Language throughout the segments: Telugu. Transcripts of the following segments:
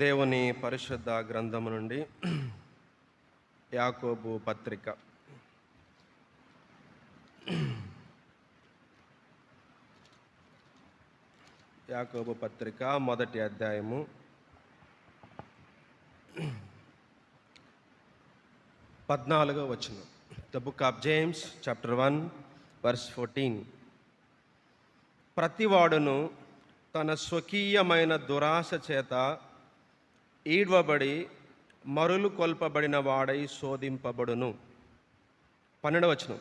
దేవుని పరిశుద్ధ గ్రంథము నుండి యాకోబు పత్రిక మొదటి అధ్యాయము 14వ వచనం. The book of James chapter 1 verse 14. ప్రతివాడును తన స్వకీయమైన దురాశ చేత ఈడ్వబడి మరులు కొల్పబడిన వాడై శోధింపబడును. 12వ వచనం.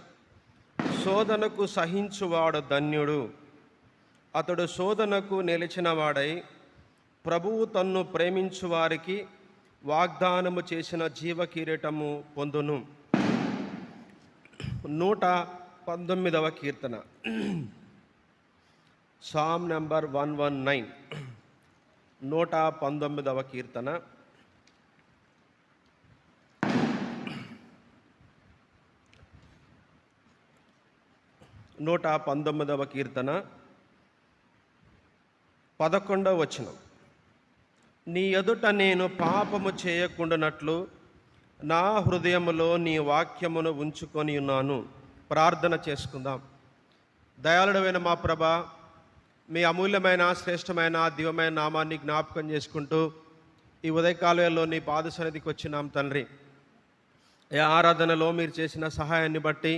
శోధనకు సహించువాడు ధన్యుడు, అతడు శోధనకు నిలిచిన వాడై ప్రభువు తన్ను ప్రేమించు వారికి వాగ్దానము చేసిన జీవ కిరీటము పొందును. 119వ కీర్తన, సామ్ నెంబర్ 119, 119వ కీర్తన. నూట 19వ కీర్తన 11వ వచనం. నీ ఎదుట నేను పాపము చేయకుండానట్లు నా హృదయములో నీ వాక్యమును ఉంచుకొని ఉన్నాను. ప్రార్థన చేసుకుందాం. దయాళుడైన మా ప్రభా, మీ అమూల్యమైన శ్రేష్టమైన దివ్యమైన నామాన్ని జ్ఞాపకం చేసుకుంటూ ఈ ఉదయకాలంలో నీ పాద సన్నిధికి వచ్చినాం తండ్రి. ఈ ఆరాధనలో మీరు చేసిన సహాయాన్ని బట్టి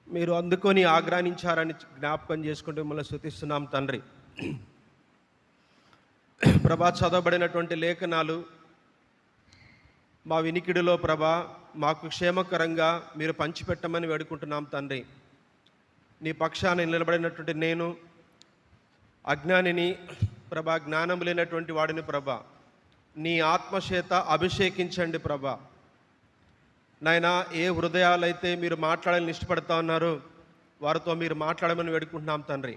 మీరు అందుకొని ఆగ్రహించారని జ్ఞాపకం చేసుకుంటూ మిమ్మల్ని స్తుతిస్తున్నాం తండ్రి. ప్రభా, చదవబడినటువంటి లేఖనాలు మా వినికిడిలో ప్రభా మాకు క్షేమకరంగా మీరు పంచిపెట్టమని వేడుకుంటున్నాం తండ్రి. నీ పక్షాన నిలబడినటువంటి నేను అజ్ఞానిని ప్రభా, జ్ఞానం లేనటువంటి వాడిని ప్రభా, నీ ఆత్మచేత అభిషేకించండి ప్రభా. నాయనా, ఏ హృదయాలైతే మీరు మాట్లాడాలని ఇష్టపడతా ఉన్నారో వారితో మీరు మాట్లాడమని వేడుకుంటున్నాం తండ్రి.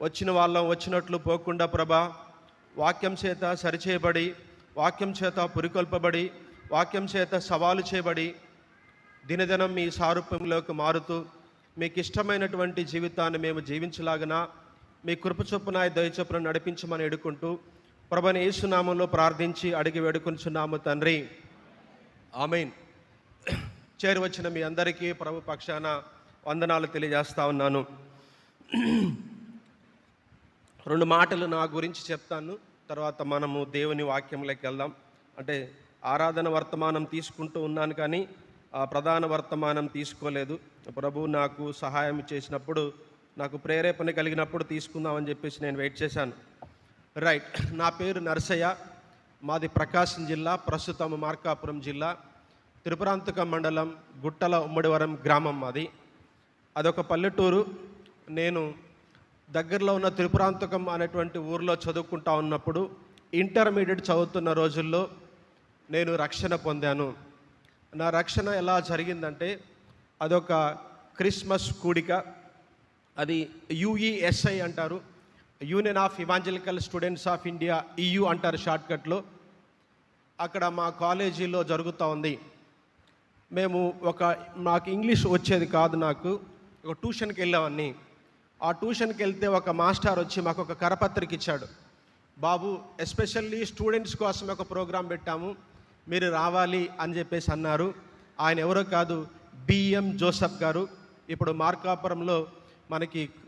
వచ్చిన వాళ్ళం వచ్చినట్లు పోకుండా ప్రభా, వాక్యం చేత సరిచేయబడి, వాక్యం చేత పురికొల్పబడి, వాక్యం చేత సవాలు చేయబడి దినదినం మీ సారూప్యంలోకి మారుతూ మీకు ఇష్టమైనటువంటి జీవితాన్ని మేము జీవించలాగన మీ కృప చొప్పున దయ చొప్పున నడిపించమని వేడుకుంటూ ప్రభువైన యేసు నామములో ప్రార్థించి అడిగి వేడుకొంచున్నాము తండ్రి, ఆమేన్. చేరువచ్చిన మీ అందరికీ ప్రభు పక్షాన వందనాలు తెలియజేస్తా ఉన్నాను. 2 మాటలు నా గురించి చెప్తాను, తర్వాత మనము దేవుని వాక్యంలోకి వెళ్దాం. అంటే ఆరాధన వర్తమానం తీసుకుంటూ ఉన్నాను కానీ ఆ ప్రధాన వర్తమానం తీసుకోలేదు. ప్రభు నాకు సహాయం చేసినప్పుడు, నాకు ప్రేరేపణ కలిగినప్పుడు తీసుకుందామని చెప్పేసి నేను వెయిట్ చేశాను. రైట్. నా పేరు నరసయ్య, మాది ప్రకాశం జిల్లా, ప్రస్తుతం మార్కాపురం జిల్లా, త్రిపురాంతకం మండలం, గుట్టల ఉమ్మడివరం గ్రామం మాది. అదొక పల్లెటూరు. నేను దగ్గరలో ఉన్న త్రిపురాంతకం అనేటువంటి ఊరిలో చదువుకుంటా ఉన్నప్పుడు, ఇంటర్మీడియట్ చదువుతున్న రోజుల్లో నేను రక్షణ పొందాను. నా రక్షణ ఎలా జరిగిందంటే, అదొక క్రిస్మస్ కూడిక. అది UESI అంటారు, union of evangelical students of India, EU అంటారు షార్ట్కట్లో. అక్కడ మా కాలేజీలో జరుగుతూ ఉంది. మేము నాకు ఇంగ్లీష్ వచ్చేది కాదు, నాకు ఒక ట్యూషన్కి వెళ్ళామని. ఆ ట్యూషన్కి వెళ్తే ఒక మాస్టర్ వచ్చి మాకు ఒక కరపత్రిక ఇచ్చాడు. బాబు, ఎస్పెషల్లీ స్టూడెంట్స్ కోసం ఒక ప్రోగ్రాం పెట్టాము, మీరు రావాలి అని చెప్పేసి అన్నారు. ఆయన ఎవరో కాదు, BM జోసఫ్ గారు. ఇప్పుడు మార్కాపురంలో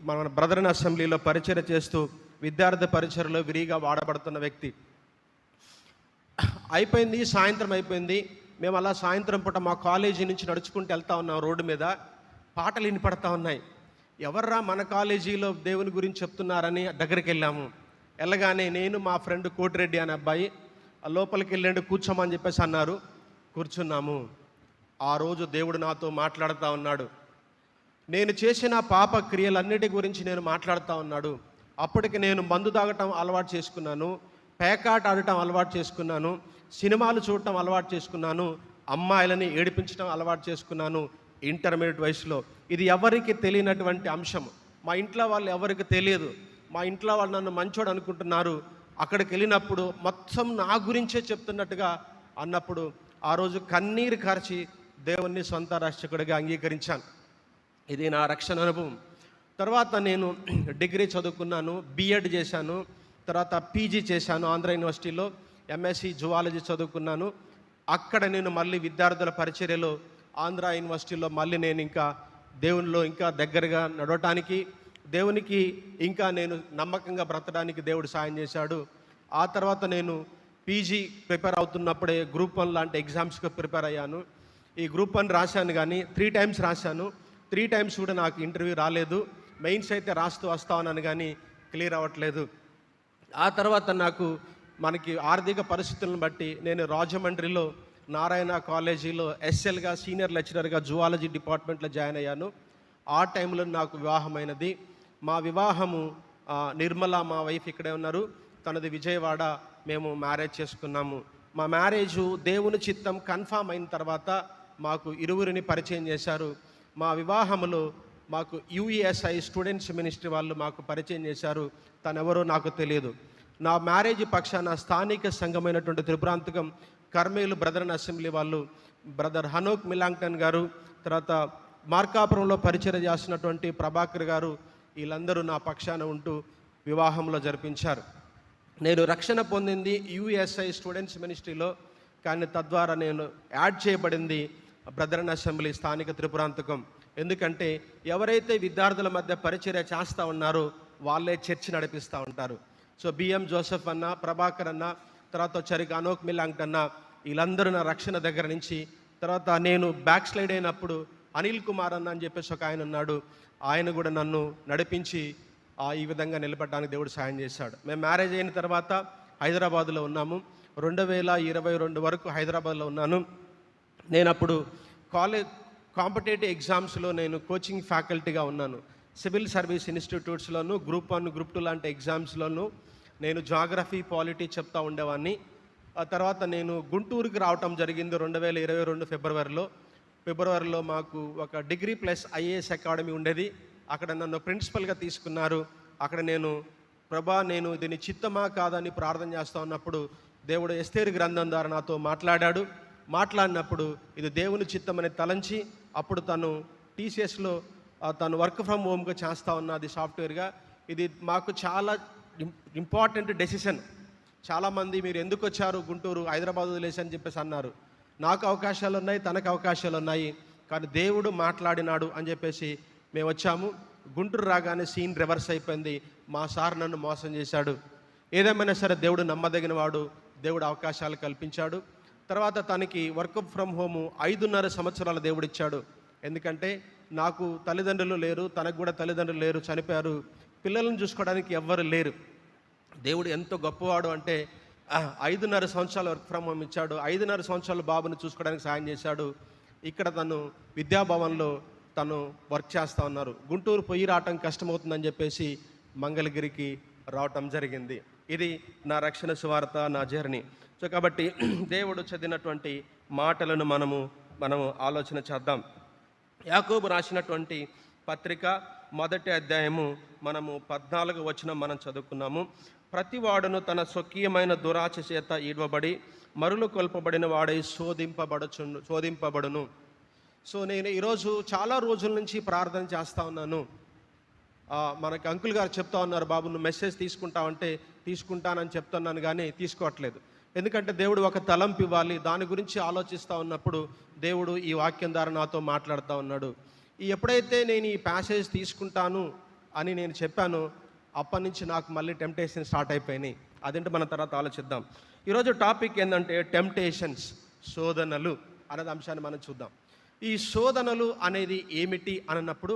మన బ్రదరన్ అసెంబ్లీలో పరిచర్య చేస్తూ విద్యార్థి పరిచర్యలో విరిగా వాడబడుతున్న వ్యక్తి. అయిపోయింది, సాయంత్రం అయిపోయింది. మేము అలా సాయంత్రం పూట మా కాలేజీ నుంచి నడుచుకుంటూ వెళ్తా ఉన్నాం. రోడ్డు మీద పాటలు వినపడతా ఉన్నాయి. ఎవర్రా మన కాలేజీలో దేవుని గురించి చెప్తున్నారని దగ్గరికి వెళ్ళాము. వెళ్ళగానే నేను, మా ఫ్రెండ్ కోటిరెడ్డి అనే అబ్బాయి లోపలికి వెళ్ళండి, కూర్చోమని చెప్పేసి అన్నారు. కూర్చున్నాము. ఆ రోజు దేవుడు నాతో మాట్లాడుతూ ఉన్నాడు. నేను చేసిన పాప క్రియలన్నిటి గురించి నేను మాట్లాడుతూ ఉన్నాడు. అప్పటికి నేను మందు తాగటం అలవాటు చేసుకున్నాను, పేకాట ఆడటం అలవాటు చేసుకున్నాను, సినిమాలు చూడటం అలవాటు చేసుకున్నాను, అమ్మాయిలని ఏడిపించడం అలవాటు చేసుకున్నాను ఇంటర్మీడియట్ వయసులో. ఇది ఎవరికి తెలియనటువంటి అంశం. మా ఇంట్లో వాళ్ళు ఎవరికి తెలియదు. మా ఇంట్లో వాళ్ళు నన్ను మంచోడు అనుకుంటున్నారు. అక్కడికి వెళ్ళినప్పుడు మొత్తం నా గురించే చెప్తున్నట్టుగా అన్నప్పుడు ఆ రోజు కన్నీరు కార్చి దేవుణ్ణి సొంత రక్షకుడిగా అంగీకరించాను. ఇది నా రక్షణ అనుభవం. తర్వాత నేను డిగ్రీ చదువుకున్నాను, B.Ed చేశాను, తర్వాత PG చేశాను ఆంధ్ర యూనివర్సిటీలో. ఎంఎస్సి జువాలజీ చదువుకున్నాను. అక్కడ నేను మళ్ళీ విద్యార్థుల పరిచర్యలో ఆంధ్ర యూనివర్సిటీలో మళ్ళీ నేను ఇంకా దేవునిలో ఇంకా దగ్గరగా నడవటానికి, దేవునికి ఇంకా నేను నమ్మకంగా బ్రతకడానికి దేవుడు సాయం చేశాడు. ఆ తర్వాత నేను పీజీ ప్రిపేర్ అవుతున్నప్పుడే గ్రూప్ 1 లాంటి ఎగ్జామ్స్కి ప్రిపేర్ అయ్యాను. ఈ గ్రూప్ 1 రాశాను, కానీ 3 టైమ్స్ రాశాను. 3 టైమ్స్ కూడా నాకు ఇంటర్వ్యూ రాలేదు. మెయిన్స్ అయితే రాస్తూ వస్తా ఉన్నాను, కానీ క్లియర్ అవ్వట్లేదు. ఆ తర్వాత మనకి ఆర్థిక పరిస్థితులను బట్టి నేను రాజమండ్రిలో నారాయణ కాలేజీలో ఎస్ఎల్గా సీనియర్ లెక్చరర్గా జువాలజీ డిపార్ట్మెంట్లో జాయిన్ అయ్యాను. ఆ టైంలో నాకు వివాహమైనది. మా వివాహము నిర్మల మా వైఫ్ ఇక్కడే ఉన్నారు, తనది విజయవాడ. మేము మ్యారేజ్ చేసుకున్నాము. మా మ్యారేజు దేవుని చిత్తం కన్ఫామ్ అయిన తర్వాత మాకు ఇరువురిని పరిచయం చేశారు. మా వివాహములో మాకు యుఈఎస్ఐ స్టూడెంట్స్ మినిస్ట్రీ వాళ్ళు మాకు పరిచయం చేశారు. తనెవరో నాకు తెలియదు. నా మ్యారేజ్ పక్షాన స్థానిక సంఘమైనటువంటి త్రిపురాంతకం కర్మేలు బ్రదర్ అసెంబ్లీ వాళ్ళు, బ్రదర్ హనోక్ మిలాంగ్టన్ గారు, తర్వాత మార్కాపురంలో పరిచయం చేస్తున్నటువంటి ప్రభాకర్ గారు, వీళ్ళందరూ నా పక్షాన ఉంటూ వివాహంలో జరిపించారు. నేను రక్షణ పొందింది యుఎస్ఐ స్టూడెంట్స్ మినిస్ట్రీలో, కానీ తద్వారా నేను యాడ్ చేయబడింది బ్రదరన్ అసెంబ్లీ స్థానిక త్రిపురాంతకం. ఎందుకంటే ఎవరైతే విద్యార్థుల మధ్య పరిచర్య చేస్తూ ఉన్నారో వాళ్ళే చర్చి నడిపిస్తూ ఉంటారు. సో బిఎం జోసెఫ్ అన్న, ప్రభాకర్ అన్న, తర్వాత చరిక అనోక్ మిలాంగ్ట్ అన్న, వీళ్ళందరూ నా రక్షణ దగ్గర నుంచి, తర్వాత నేను బ్యాక్ స్లైడ్ అయినప్పుడు అనిల్ కుమార్ అన్న అని చెప్పేసి ఒక ఆయన ఉన్నాడు, ఆయన కూడా నన్ను నడిపించి ఈ విధంగా నిలబడడానికి దేవుడు సాయం చేశాడు. మేము మ్యారేజ్ అయిన తర్వాత హైదరాబాద్లో ఉన్నాము. 2022 వరకు హైదరాబాద్లో ఉన్నాను. నేను అప్పుడు కాంపిటేటివ్ ఎగ్జామ్స్లో నేను కోచింగ్ ఫ్యాకల్టీగా ఉన్నాను. సివిల్ సర్వీస్ ఇన్స్టిట్యూట్స్లోను, గ్రూప్ 1, గ్రూప్ 2 లాంటి ఎగ్జామ్స్లోను నేను జాగ్రఫీ, పాలిటీ చెప్తా ఉండేవాడిని. ఆ తర్వాత నేను గుంటూరుకి రావటం జరిగింది 2022 ఫిబ్రవరిలో. మాకు ఒక డిగ్రీ ప్లస్ ఐఏఎస్ అకాడమీ ఉండేది. అక్కడ నన్ను ప్రిన్సిపల్గా తీసుకున్నారు. అక్కడ నేను నేను దీని చిత్తమా కాదని ప్రార్థన చేస్తూ ఉన్నప్పుడు దేవుడు ఎస్తేరు గ్రంథం ద్వారా నాతో మాట్లాడినప్పుడు ఇది దేవుని చిత్తమని తలంచి, అప్పుడు తను టీసీఎస్లో తను వర్క్ ఫ్రమ్ హోమ్గా చేస్తూ ఉన్నది సాఫ్ట్వేర్గా. ఇది మాకు చాలా ఇంపార్టెంట్ డెసిషన్. చాలామంది మీరు ఎందుకు వచ్చారు గుంటూరు, హైదరాబాద్ వదిలేసి అని చెప్పేసి అన్నారు. నాకు అవకాశాలు ఉన్నాయి, తనకు అవకాశాలు ఉన్నాయి, కానీ దేవుడు మాట్లాడినాడు అని చెప్పేసి మేము వచ్చాము. గుంటూరు రాగానే సీన్ రివర్స్ అయిపోయింది. మా సార్ నన్ను మోసం చేశాడు. ఏదేమైనా సరే దేవుడు నమ్మదగిన వాడు, దేవుడు అవకాశాలు కల్పించాడు. తర్వాత తనకి వర్క్ ఫ్రమ్ హోము 5.5 సంవత్సరాలు దేవుడు ఇచ్చాడు. ఎందుకంటే నాకు తల్లిదండ్రులు లేరు, తనకు కూడా తల్లిదండ్రులు లేరు, చనిపోయారు. పిల్లలను చూసుకోవడానికి ఎవ్వరు లేరు. దేవుడు ఎంతో గొప్పవాడు అంటే 5.5 సంవత్సరాలు వర్క్ ఫ్రమ్ హోమ్ ఇచ్చాడు. 5.5 సంవత్సరాలు బాబుని చూసుకోవడానికి సాయం చేశాడు. ఇక్కడ తను విద్యాభవన్లో తను వర్క్ చేస్తూ ఉన్నారు. గుంటూరు పొయ్యి రావటం కష్టమవుతుందని చెప్పేసి మంగళగిరికి రావటం జరిగింది. ఇది నా రక్షణ సువార్త, నా జర్నీ. సో కాబట్టి దేవుడు చదివినటువంటి మాటలను మనము ఆలోచన చేద్దాం. యాకోబు రాసినటువంటి పత్రిక 1వ అధ్యాయము మనము 14వ వచనం మనం చదువుకున్నాము. ప్రతివాడును తన స్వకీయమైన దురాశ చేత ఈడ్వబడి మరులు కొల్పబడిన వాడై శోధింపబడును. సో నేను ఈరోజు చాలా రోజుల నుంచి ప్రార్థన చేస్తూ ఉన్నాను. మనకి అంకుల్ గారు చెప్తా ఉన్నారు, బాబు నువ్వు మెసేజ్ తీసుకుంటావంటే తీసుకుంటానని చెప్తున్నాను, కానీ తీసుకోవట్లేదు. ఎందుకంటే దేవుడు ఒక తలంపు ఇవ్వాలి, దాని గురించి ఆలోచిస్తూ ఉన్నప్పుడు దేవుడు ఈ వాక్యం ద్వారా నాతో మాట్లాడుతూ ఉన్నాడు. ఎప్పుడైతే నేను ఈ ప్యాసేజ్ తీసుకుంటాను అని నేను చెప్పాను, అప్పటి నుంచి నాకు మళ్ళీ టెంప్టేషన్ స్టార్ట్ అయిపోయినాయి. అదేంటి మన తర్వాత ఆలోచిద్దాం. ఈరోజు టాపిక్ ఏంటంటే టెంప్టేషన్స్, శోధనలు అనేది అంశాన్ని మనం చూద్దాం. ఈ శోధనలు అనేది ఏమిటి అన్నప్పుడు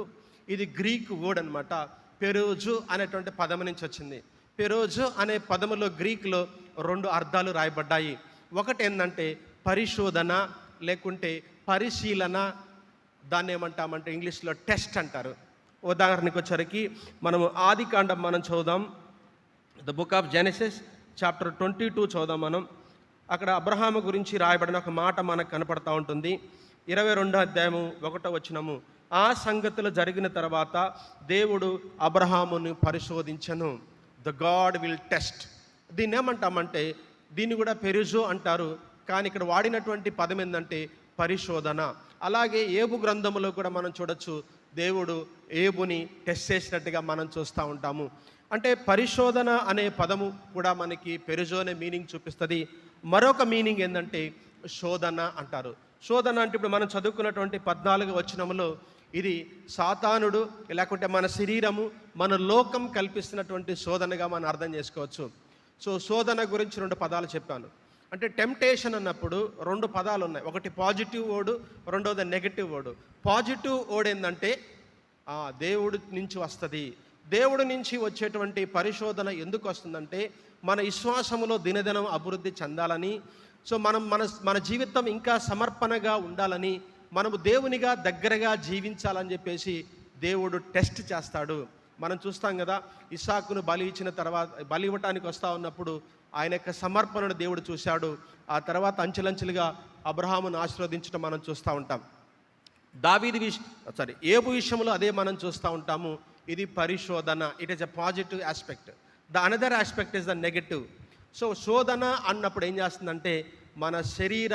ఇది గ్రీక్ వర్డ్ అనమాట. పెరోజు అనేటువంటి పదం నుంచి వచ్చింది. పెరోజు అనే పదములో గ్రీక్లో 2 అర్థాలు రాయబడ్డాయి. ఒకటి ఏంటంటే పరిశోధన, లేకుంటే పరిశీలన. దాన్ని ఏమంటామంటే ఇంగ్లీష్లో టెస్ట్ అంటారు. ఉదాహరణకు వచ్చరికి మనము ఆదికాండం మనం చదువుదాం. The book of Genesis chapter 22 చదువుదాం మనం. అక్కడ అబ్రహాము గురించి రాయబడిన ఒక మాట మనకు కనపడతా ఉంటుంది. 22వ అధ్యాయము 1వ వచనము. ఆ సంగతులు జరిగిన తర్వాత దేవుడు అబ్రహామును పరిశోధించను. The God will test. దీన్ని ఏమంటామంటే దీన్ని కూడా పెరుజో అంటారు, కానీ ఇక్కడ వాడినటువంటి పదం ఏంటంటే పరిశోధన. అలాగే ఏబు గ్రంథంలో కూడా మనం చూడొచ్చు, దేవుడు ఏబుని టెస్ట్ చేసినట్టుగా మనం చూస్తూ ఉంటాము. అంటే పరిశోధన అనే పదము కూడా మనకి పెరుజో అనే మీనింగ్ చూపిస్తుంది. మరొక మీనింగ్ ఏంటంటే శోధన అంటారు. శోధన అంటే ఇప్పుడు మనం చదువుకున్నటువంటి 14వ వచనంలో ఇది సాతానుడు లేకుంటే మన శరీరము, మన లోకం కల్పిస్తున్నటువంటి శోధనగా మనం అర్థం చేసుకోవచ్చు. సో శోధన గురించి 2 పదాలు చెప్పాను. అంటే టెంప్టేషన్ అన్నప్పుడు 2 పదాలు ఉన్నాయి. ఒకటి పాజిటివ్ వర్డ్, రెండోది నెగటివ్ వర్డ్. పాజిటివ్ వర్డ్ ఏంటంటే దేవుడి నుంచి వస్తుంది. దేవుడి నుంచి వచ్చేటువంటి పరిశోధన ఎందుకు వస్తుందంటే మన విశ్వాసములో దినదినం అభివృద్ధి చెందాలని, సో మన జీవితం ఇంకా సమర్పణగా ఉండాలని, మనము దేవునిగా దగ్గరగా జీవించాలని చెప్పేసి దేవుడు టెస్ట్ చేస్తాడు. మనం చూస్తాం కదా, ఇస్సాకును బలి ఇచ్చిన తర్వాత, బలి ఇవ్వటానికి వస్తూ ఉన్నప్పుడు ఆయన యొక్క సమర్పణను దేవుడు చూశాడు. ఆ తర్వాత అంచెలంచెలుగా అబ్రహామును ఆశీర్వదించడం మనం చూస్తూ ఉంటాం. ఏబు విషయంలో అదే మనం చూస్తూ ఉంటాము. ఇది పరిశోధన. It is a positive aspect. The another aspect is the negative. So శోధన అన్నప్పుడు ఏం చేస్తుందంటే మన శరీర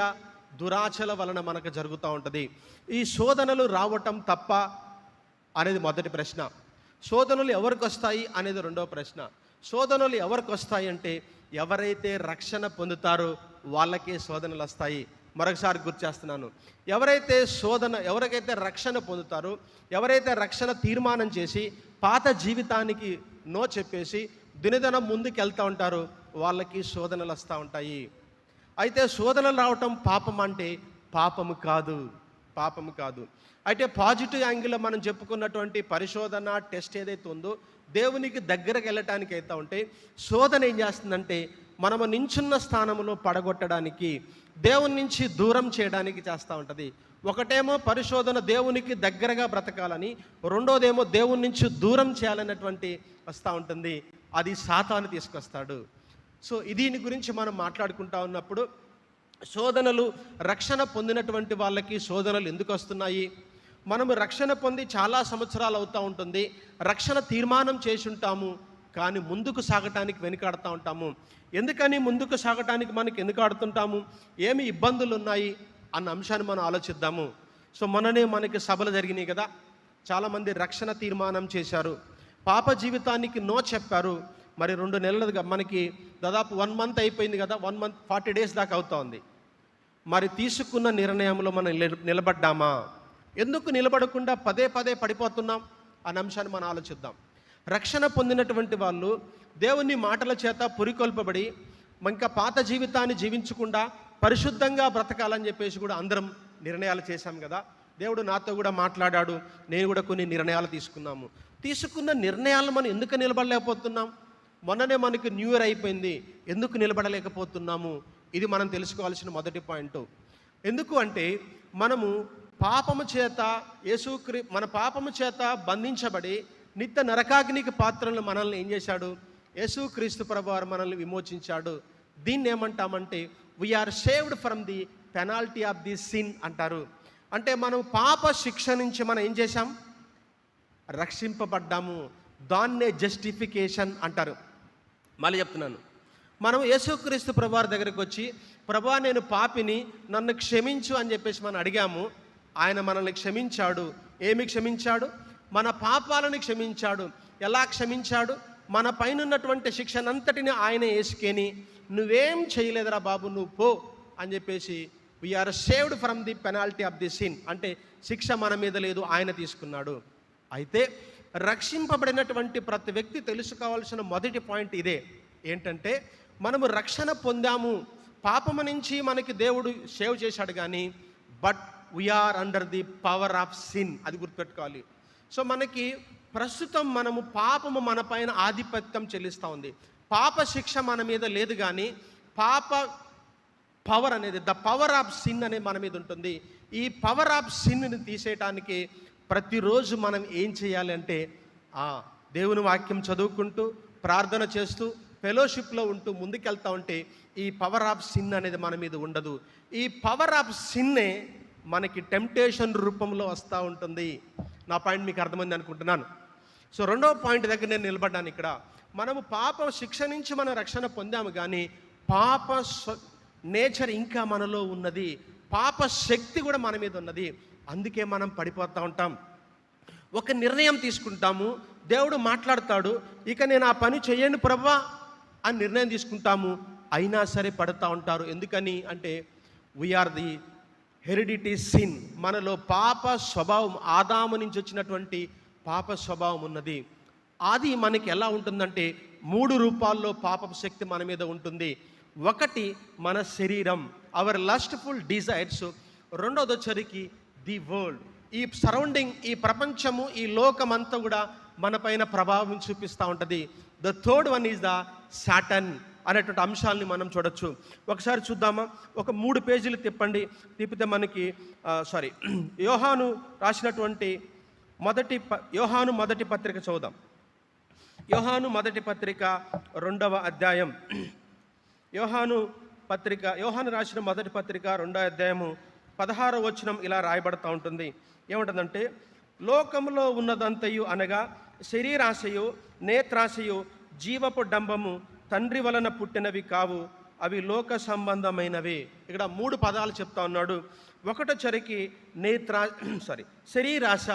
దురాచల వలన మనకు జరుగుతూ ఉంటుంది. ఈ శోధనలు రావటం తప్ప అనేది మొదటి ప్రశ్న. శోధనలు ఎవరికి వస్తాయి అనేది రెండవ ప్రశ్న. శోధనలు ఎవరికి వస్తాయి అంటే ఎవరైతే రక్షణ పొందుతారో వాళ్ళకే శోధనలు వస్తాయి. మరొకసారి గుర్తు చేస్తున్నాను, ఎవరికైతే రక్షణ పొందుతారో, ఎవరైతే రక్షణ తీర్మానం చేసి పాత జీవితానికి నో చెప్పేసి దినదినం ముందుకు వెళ్తూ ఉంటారో వాళ్ళకి శోధనలు వస్తూ ఉంటాయి. అయితే శోధనలు రావటం పాపం అంటే పాపము కాదు. అయితే పాజిటివ్ యాంగిల్లో మనం చెప్పుకున్నటువంటి పరిశోధన టెస్ట్ ఏదైతే ఉందో దేవునికి దగ్గరకు వెళ్ళటానికి అయితే ఉంటే, శోధన ఏం చేస్తుందంటే మనము నించున్న స్థానంలో పడగొట్టడానికి, దేవుని నుంచి దూరం చేయడానికి చేస్తూ ఉంటుంది. ఒకటేమో పరిశోధన దేవునికి దగ్గరగా బ్రతకాలని, రెండోదేమో దేవుని నుంచి దూరం చేయాలన్నటువంటి వస్తూ ఉంటుంది. అది సాతాను తీసుకొస్తాడు. సో దీని గురించి మనం మాట్లాడుకుంటా ఉన్నప్పుడు శోధనలు, రక్షణ పొందినటువంటి వాళ్ళకి శోధనలు ఎందుకు వస్తున్నాయి? మనము రక్షణ పొంది చాలా సంవత్సరాలు అవుతూ ఉంటుంది, రక్షణ తీర్మానం చేసి ఉంటాము, కానీ ముందుకు సాగటానికి వెనుకాడుతూ ఉంటాము. ఎందుకని ముందుకు సాగటానికి మనకి వెనుకాడుతుంటాము? ఏమి ఇబ్బందులు ఉన్నాయి అన్న అంశాన్ని మనం ఆలోచిద్దాము. సో మనకి సభలు జరిగినాయి కదా, చాలామంది రక్షణ తీర్మానం చేశారు, పాప జీవితానికి నో చెప్పారు. మరి 2 నెలలుగా మనకి దాదాపు 1 మంత్ అయిపోయింది కదా, 1 మంత్ 40 days దాకా అవుతా ఉంది. మరి తీసుకున్న నిర్ణయంలో మనం నిలబడ్డామా? ఎందుకు నిలబడకుండా పదే పడిపోతున్నాం అన్న అంశాన్ని మనం ఆలోచిద్దాం. రక్షణ పొందినటువంటి వాళ్ళు దేవుని మాటల చేత పురికొల్పబడి ఇంకా పాత జీవితాన్ని జీవించకుండా పరిశుద్ధంగా బ్రతకాలని చెప్పేసి కూడా అందరం నిర్ణయాలు చేశాం కదా. దేవుడు నాతో కూడా మాట్లాడాడు, నేను కూడా కొన్ని నిర్ణయాలు తీసుకున్న నిర్ణయాలను మనం ఎందుకు నిలబడలేకపోతున్నాం? మొన్ననే మనకి న్యూ ఇయర్ అయిపోయింది, ఎందుకు నిలబడలేకపోతున్నాము? ఇది మనం తెలుసుకోవాల్సిన మొదటి పాయింట్. ఎందుకు అంటే మనము మన పాపము చేత బంధించబడి నిత్య నరకాగ్నికి పాత్రలను మనల్ని ఏం చేశాడు? యేసుక్రీస్తు ప్రభువారు మనల్ని విమోచించాడు. దీన్ని ఏమంటామంటే we are saved from the penalty of the sin అంటారు. అంటే మనం పాప శిక్ష నుంచి మనం ఏం చేశాం? రక్షింపబడ్డాము. దాన్నే జస్టిఫికేషన్ అంటారు. మళ్ళీ చెప్తున్నాను, మనం యేసుక్రీస్తు ప్రభువారి దగ్గరికి వచ్చి, ప్రభువా నేను పాపిని, నన్ను క్షమించు అని చెప్పేసి మనం అడిగాము. ఆయన మనల్ని క్షమించాడు. ఏమి క్షమించాడు? మన పాపాలను క్షమించాడు. ఎలా క్షమించాడు? మన పైన ఉన్నటువంటి శిక్షనంతటిని ఆయన వేసుకొని, నువ్వేం చేయలేదురా బాబు, నువ్వు పో అని చెప్పేసి we are saved from the penalty of the sin. అంటే శిక్ష మన మీద లేదు, ఆయన తీసుకున్నాడు. అయితే రక్షింపబడినటువంటి ప్రతి వ్యక్తి తెలుసుకోవాల్సిన మొదటి పాయింట్ ఇదే. ఏంటంటే మనము రక్షణ పొందాము, పాపము నుంచి మనకి దేవుడు సేవ్ చేశాడు, కానీ but we are under the power of sin. అది గుర్తుపెట్టుకోవాలి. సో మనకి ప్రస్తుతం పాపము మన పైన ఆధిపత్యం చెల్లిస్తూ ఉంది. పాప శిక్ష మన మీద లేదు, కానీ పాప పవర్ అనేది, ద పవర్ ఆఫ్ సిన్ అనేది మన మీద ఉంటుంది. ఈ పవర్ ఆఫ్ సిన్ని తీసేయటానికి ప్రతిరోజు మనం ఏం చేయాలి అంటే దేవుని వాక్యం చదువుకుంటూ, ప్రార్థన చేస్తూ, ఫెలోషిప్లో ఉంటూ ముందుకెళ్తా ఉంటే ఈ పవర్ ఆఫ్ సిన్ అనేది మన మీద ఉండదు. ఈ పవర్ ఆఫ్ సిన్నే మనకి టెంప్టేషన్ రూపంలో వస్తూ ఉంటుంది. నా పాయింట్ మీకు అర్థమైంది అనుకుంటున్నాను. సో రెండవ పాయింట్ దగ్గర నేను నిలబడ్డాను. ఇక్కడ మనము పాప శిక్ష నుంచి మనం రక్షణ పొందాము, కానీ పాప నేచర్ ఇంకా మనలో ఉన్నది, పాప శక్తి కూడా మన మీద ఉన్నది. అందుకే మనం పడిపోతూ ఉంటాం. ఒక నిర్ణయం తీసుకుంటాము, దేవుడు మాట్లాడతాడు, ఇక నేను ఆ పని చెయ్యను ప్రభువా అని నిర్ణయం తీసుకుంటాము, అయినా సరే పడుతూ ఉంటారు. ఎందుకని అంటే వీఆర్ ది హెరిడిటీ సిన్, మనలో పాప స్వభావం, ఆదాము నుంచి వచ్చినటువంటి పాప స్వభావం ఉన్నది. అది మనకి ఎలా ఉంటుందంటే 3 రూపాల్లో పాపపు శక్తి మన మీద ఉంటుంది. ఒకటి మన శరీరం, అవర్ లస్ట్ఫుల్ డిజైర్స్. రెండోది వచ్చరికి ది వరల్డ్, ఈ సరౌండింగ్, ఈ ప్రపంచము, ఈ లోకమంతా కూడా మన పైన ప్రభావం చూపిస్తూ ఉంటుంది. The third one is the Satan అనేటువంటి అంశాలని మనం చూడొచ్చు. ఒకసారి చూద్దామా? ఒక 3 పేజీలు తిప్పితే మనకి యోహాను రాసినటువంటి యోహాను మొదటి పత్రిక చదువుదాం. యోహాను మొదటి పత్రిక 2వ అధ్యాయం. యోహాను రాసిన మొదటి పత్రిక 2వ అధ్యాయము 16వ వచనం ఇలా రాయబడతా ఉంటుంది. ఏముంటుందంటే, లోకములో ఉన్నదంతయు అనగా శరీరాశయు, నేత్రాశయు, జీవపు డంబము తండ్రి వలన పుట్టినవి కావు, అవి లోక సంబంధమైనవి. ఇక్కడ 3 పదాలు చెప్తా ఉన్నాడు. ఒకటొచ్చరికి శరీరాశ,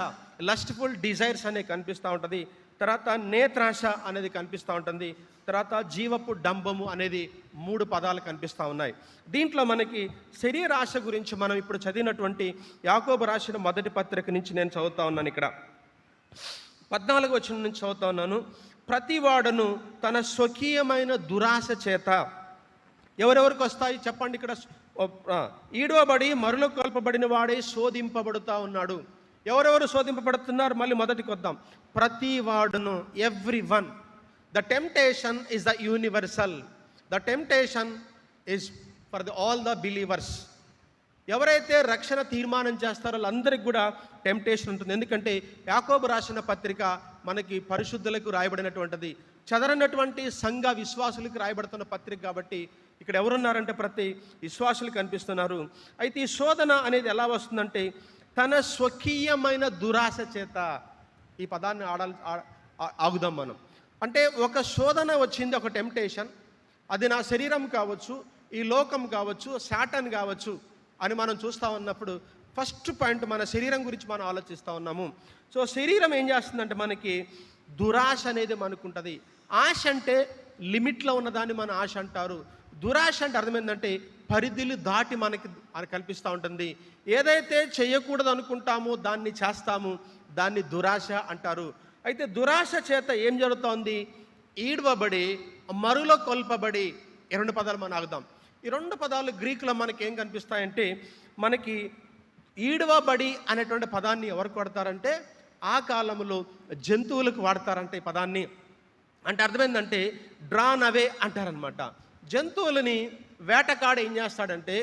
లస్ట్ఫుల్ డిజైర్స్ అనేది కనిపిస్తూ ఉంటుంది. తర్వాత నేత్రాశ అనేది కనిపిస్తూ ఉంటుంది. తర్వాత జీవపు డంబము అనేది 3 పదాలు కనిపిస్తూ ఉన్నాయి. దీంట్లో మనకి శరీరాశ గురించి మనం ఇప్పుడు చదివినటువంటి యాకోబు రాసిన మొదటి పత్రిక నుంచి నేను చదువుతా ఉన్నాను. ఇక్కడ 14వ వచనం నుంచి చదువుతా ఉన్నాను. ప్రతివాడును తన స్వకీయమైన దురాశ చేత, ఎవరెవరికి వస్తాయి చెప్పండి? ఇక్కడ ఈడవబడి మరులు కొల్పబడిన వాడే శోధింపబడుతూ ఉన్నాడు. ఎవరెవరు శోధింపబడుతున్నారు? మళ్ళీ మొదటికి వద్దాం. ప్రతి వాడును, every one. The temptation is the universal. The temptation is for all the believers. ఎవరైతే రక్షణ తీర్మానం చేస్తారో వాళ్ళందరికీ కూడా టెంప్టేషన్ ఉంటుంది. ఎందుకంటే యాకోబు రాసిన పత్రిక మనకి పరిశుద్ధులకు రాయబడినటువంటిది, చదరనటువంటి సంఘ విశ్వాసులకు రాయబడుతున్న పత్రిక. కాబట్టి ఇక్కడ ఎవరున్నారంటే ప్రతి విశ్వాసులు కనిపిస్తున్నారు. అయితే ఈ శోధన అనేది ఎలా వస్తుందంటే, తన స్వకీయమైన దురాశ చేత. ఈ పదాన్ని ఆగుదాం మనం. అంటే ఒక శోధన వచ్చింది, ఒక టెంప్టేషన్. అది నా శరీరం కావచ్చు, ఈ లోకం కావచ్చు, సాటన్ కావచ్చు అని మనం చూస్తూ ఉన్నప్పుడు ఫస్ట్ పాయింట్ మన శరీరం గురించి మనం ఆలోచిస్తూ ఉన్నాము. సో శరీరం ఏం చేస్తుందంటే మనకి దురాశ అనేది మనకుంటుంది. ఆశ అంటే లిమిట్లో ఉన్నదాన్ని మన ఆశ అంటారు. దురాశ అంటే అర్థమైందంటే పరిధులు దాటి మనకి కనిపిస్తూ ఉంటుంది. ఏదైతే చేయకూడదు అనుకుంటామో దాన్ని చేస్తాము, దాన్ని దురాశ అంటారు. అయితే దురాశ చేత ఏం జరుగుతోంది? ఈడ్వబడి, మరులో కొల్పబడి. 2 పదాలు మనం ఆగుదాం. ఈ 2 పదాలు గ్రీకులో మనకి ఏం కనిపిస్తాయంటే, మనకి ఈడవబడి అనేటువంటి పదాన్ని ఎవరికి వాడతారంటే ఆ కాలంలో జంతువులకు వాడతారంటే ఈ పదాన్ని. అంటే అర్థమైందంటే డ్రాన్ అవే అంటారనమాట. జంతువులని వేటకాడు ఏం చేస్తాడంటే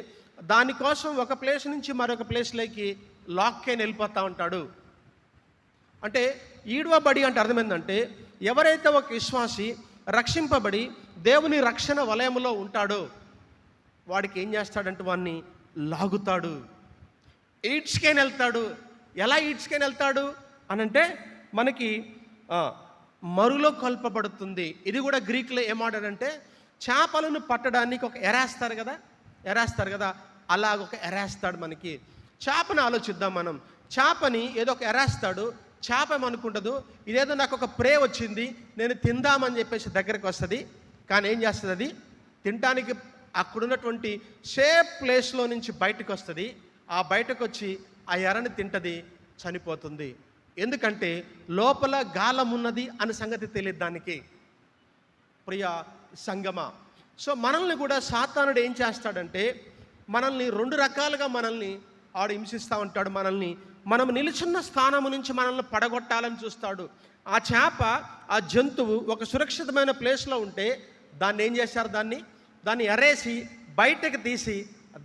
దానికోసం ఒక ప్లేస్ నుంచి మరొక ప్లేస్లోకి లాక్కేని వెళ్ళిపోతూ ఉంటాడు. అంటే ఈడవబడి అంటే అర్థమైందంటే ఎవరైతే ఒక విశ్వాసి రక్షింపబడి దేవుని రక్షణ వలయంలో ఉంటాడో వాడికి ఏం చేస్తాడంటే వాడిని లాగుతాడు, ఈడ్చుకేని వెళ్తాడు. ఎలా ఈడ్చుకేని వెళ్తాడు అనంటే మనకి మరులో కొల్పబడుతుంది. ఇది కూడా గ్రీకులో ఏమాడాడంటే చేపలను పట్టడానికి ఒక ఎరేస్తారు కదా అలాగ ఒక ఎరేస్తాడు. మనకి చేపను ఆలోచిద్దాం మనం. చేపని ఏదో ఒక ఎరేస్తాడు. చేప ఏమనుకుంటుంది, ఇదేదో నాకు ఒక ప్రే వచ్చింది, నేను తిందామని చెప్పేసి దగ్గరకు వస్తుంది. కానీ ఏం చేస్తుంది? అది తినటానికి అక్కడున్నటువంటి సేఫ్ ప్లేస్లో నుంచి బయటకు వస్తుంది. ఆ బయటకు వచ్చి ఆ ఎరని తింటది, చనిపోతుంది. ఎందుకంటే లోపల గాలం ఉన్నది అనే సంగతి తెలియదు దానికి. ప్రియ సంగమా, సో మనల్ని కూడా సాతానుడు ఏం చేస్తాడంటే మనల్ని 2 రకాలుగా మనల్ని ఆడు హింసిస్తూ ఉంటాడు. మనం నిలుచున్న స్థానము నుంచి మనల్ని పడగొట్టాలని చూస్తాడు. ఆ చేప, ఆ జంతువు ఒక సురక్షితమైన ప్లేస్లో ఉంటే దాన్ని ఏం చేశారు? దాన్ని ఎరేసి బయటకు తీసి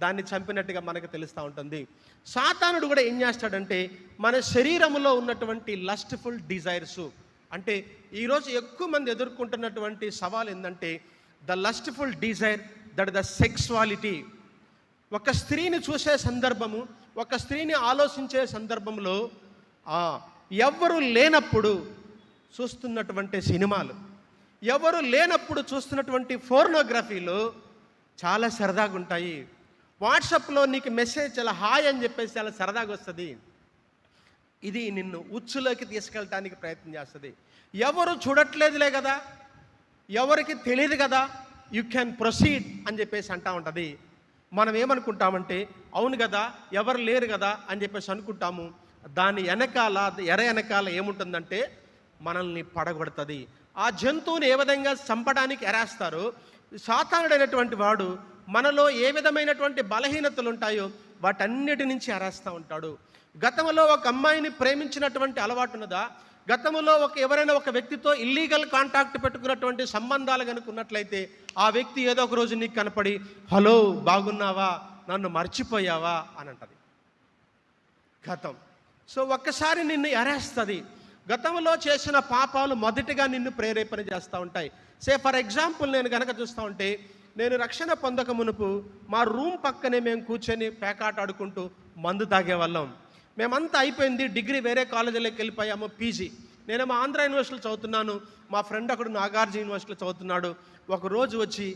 దాన్ని చంపినట్టుగా మనకు తెలుస్తూ ఉంటుంది. సాతానుడు కూడా ఏం చేస్తాడంటే మన శరీరంలో ఉన్నటువంటి లస్ట్ఫుల్ డిజైర్స్, అంటే ఈరోజు ఎక్కువ మంది ఎదుర్కొంటున్నటువంటి సవాల్ ఏంటంటే the lustful desire, that the sexuality. ఒక స్త్రీని చూసే సందర్భము, ఒక స్త్రీని ఆలోచించే సందర్భంలో ఎవరు లేనప్పుడు చూస్తున్నటువంటి సినిమాలు, ఎవరు లేనప్పుడు చూస్తున్నటువంటి ఫోర్నోగ్రఫీలు చాలా సరదాగా ఉంటాయి. వాట్సాప్లో నీకు మెసేజ్ చాలా హాయ్ అని చెప్పేసి చాలా సరదాగా వస్తుంది. ఇది నిన్ను ఉచ్చులోకి తీసుకెళ్ళటానికి ప్రయత్నం చేస్తుంది. ఎవరు చూడట్లేదులే కదా, ఎవరికి తెలియదు కదా, యూ క్యాన్ ప్రొసీడ్ అని చెప్పేసి అంటా ఉంటుంది. మనం ఏమనుకుంటామంటే అవును కదా, ఎవరు లేరు కదా అని చెప్పేసి అనుకుంటాము. దాని వెనకాల ఏముంటుందంటే మనల్ని పడగొడుతుంది. ఆ జంతువుని ఏ విధంగా చంపడానికి ఎరేస్తారో సాతానుడైనటువంటి వాడు మనలో ఏ విధమైనటువంటి బలహీనతలు ఉంటాయో వాటన్నిటి నుంచి ఎరేస్తూ ఉంటాడు. గతంలో ఒక అమ్మాయిని ప్రేమించినటువంటి అలవాటు ఉన్నదా? గతంలో ఎవరైనా ఒక వ్యక్తితో ఇల్లీగల్ కాంటాక్ట్ పెట్టుకున్నటువంటి సంబంధాలు కనుకున్నట్లయితే ఆ వ్యక్తి ఏదో ఒక రోజు నీకు కనపడి హలో బాగున్నావా, నన్ను మర్చిపోయావా అని అంటది గతం. సో ఒక్కసారి నిన్ను ఎరేస్తుంది. గతంలో చేసిన పాపాలు మొదటిగా నిన్ను ప్రేరేపణ చేస్తూ ఉంటాయి. ఫర్ ఎగ్జాంపుల్ నేను కనుక చూస్తూ ఉంటే, నేను రక్షణ పొందక మునుపు మా రూమ్ పక్కనే మేము కూర్చొని పేకాట ఆడుకుంటూ మందు తాగేవాళ్ళం. మేమంతా అయిపోయింది, డిగ్రీ వేరే కాలేజీలోకి వెళ్ళిపోయాము, పీజీ. నేనేమో ఆంధ్ర యూనివర్సిటీలో చదువుతున్నాను, మా ఫ్రెండ్ ఒకడు నాగార్జున యూనివర్సిటీలో చదువుతున్నాడు. ఒక రోజు వచ్చి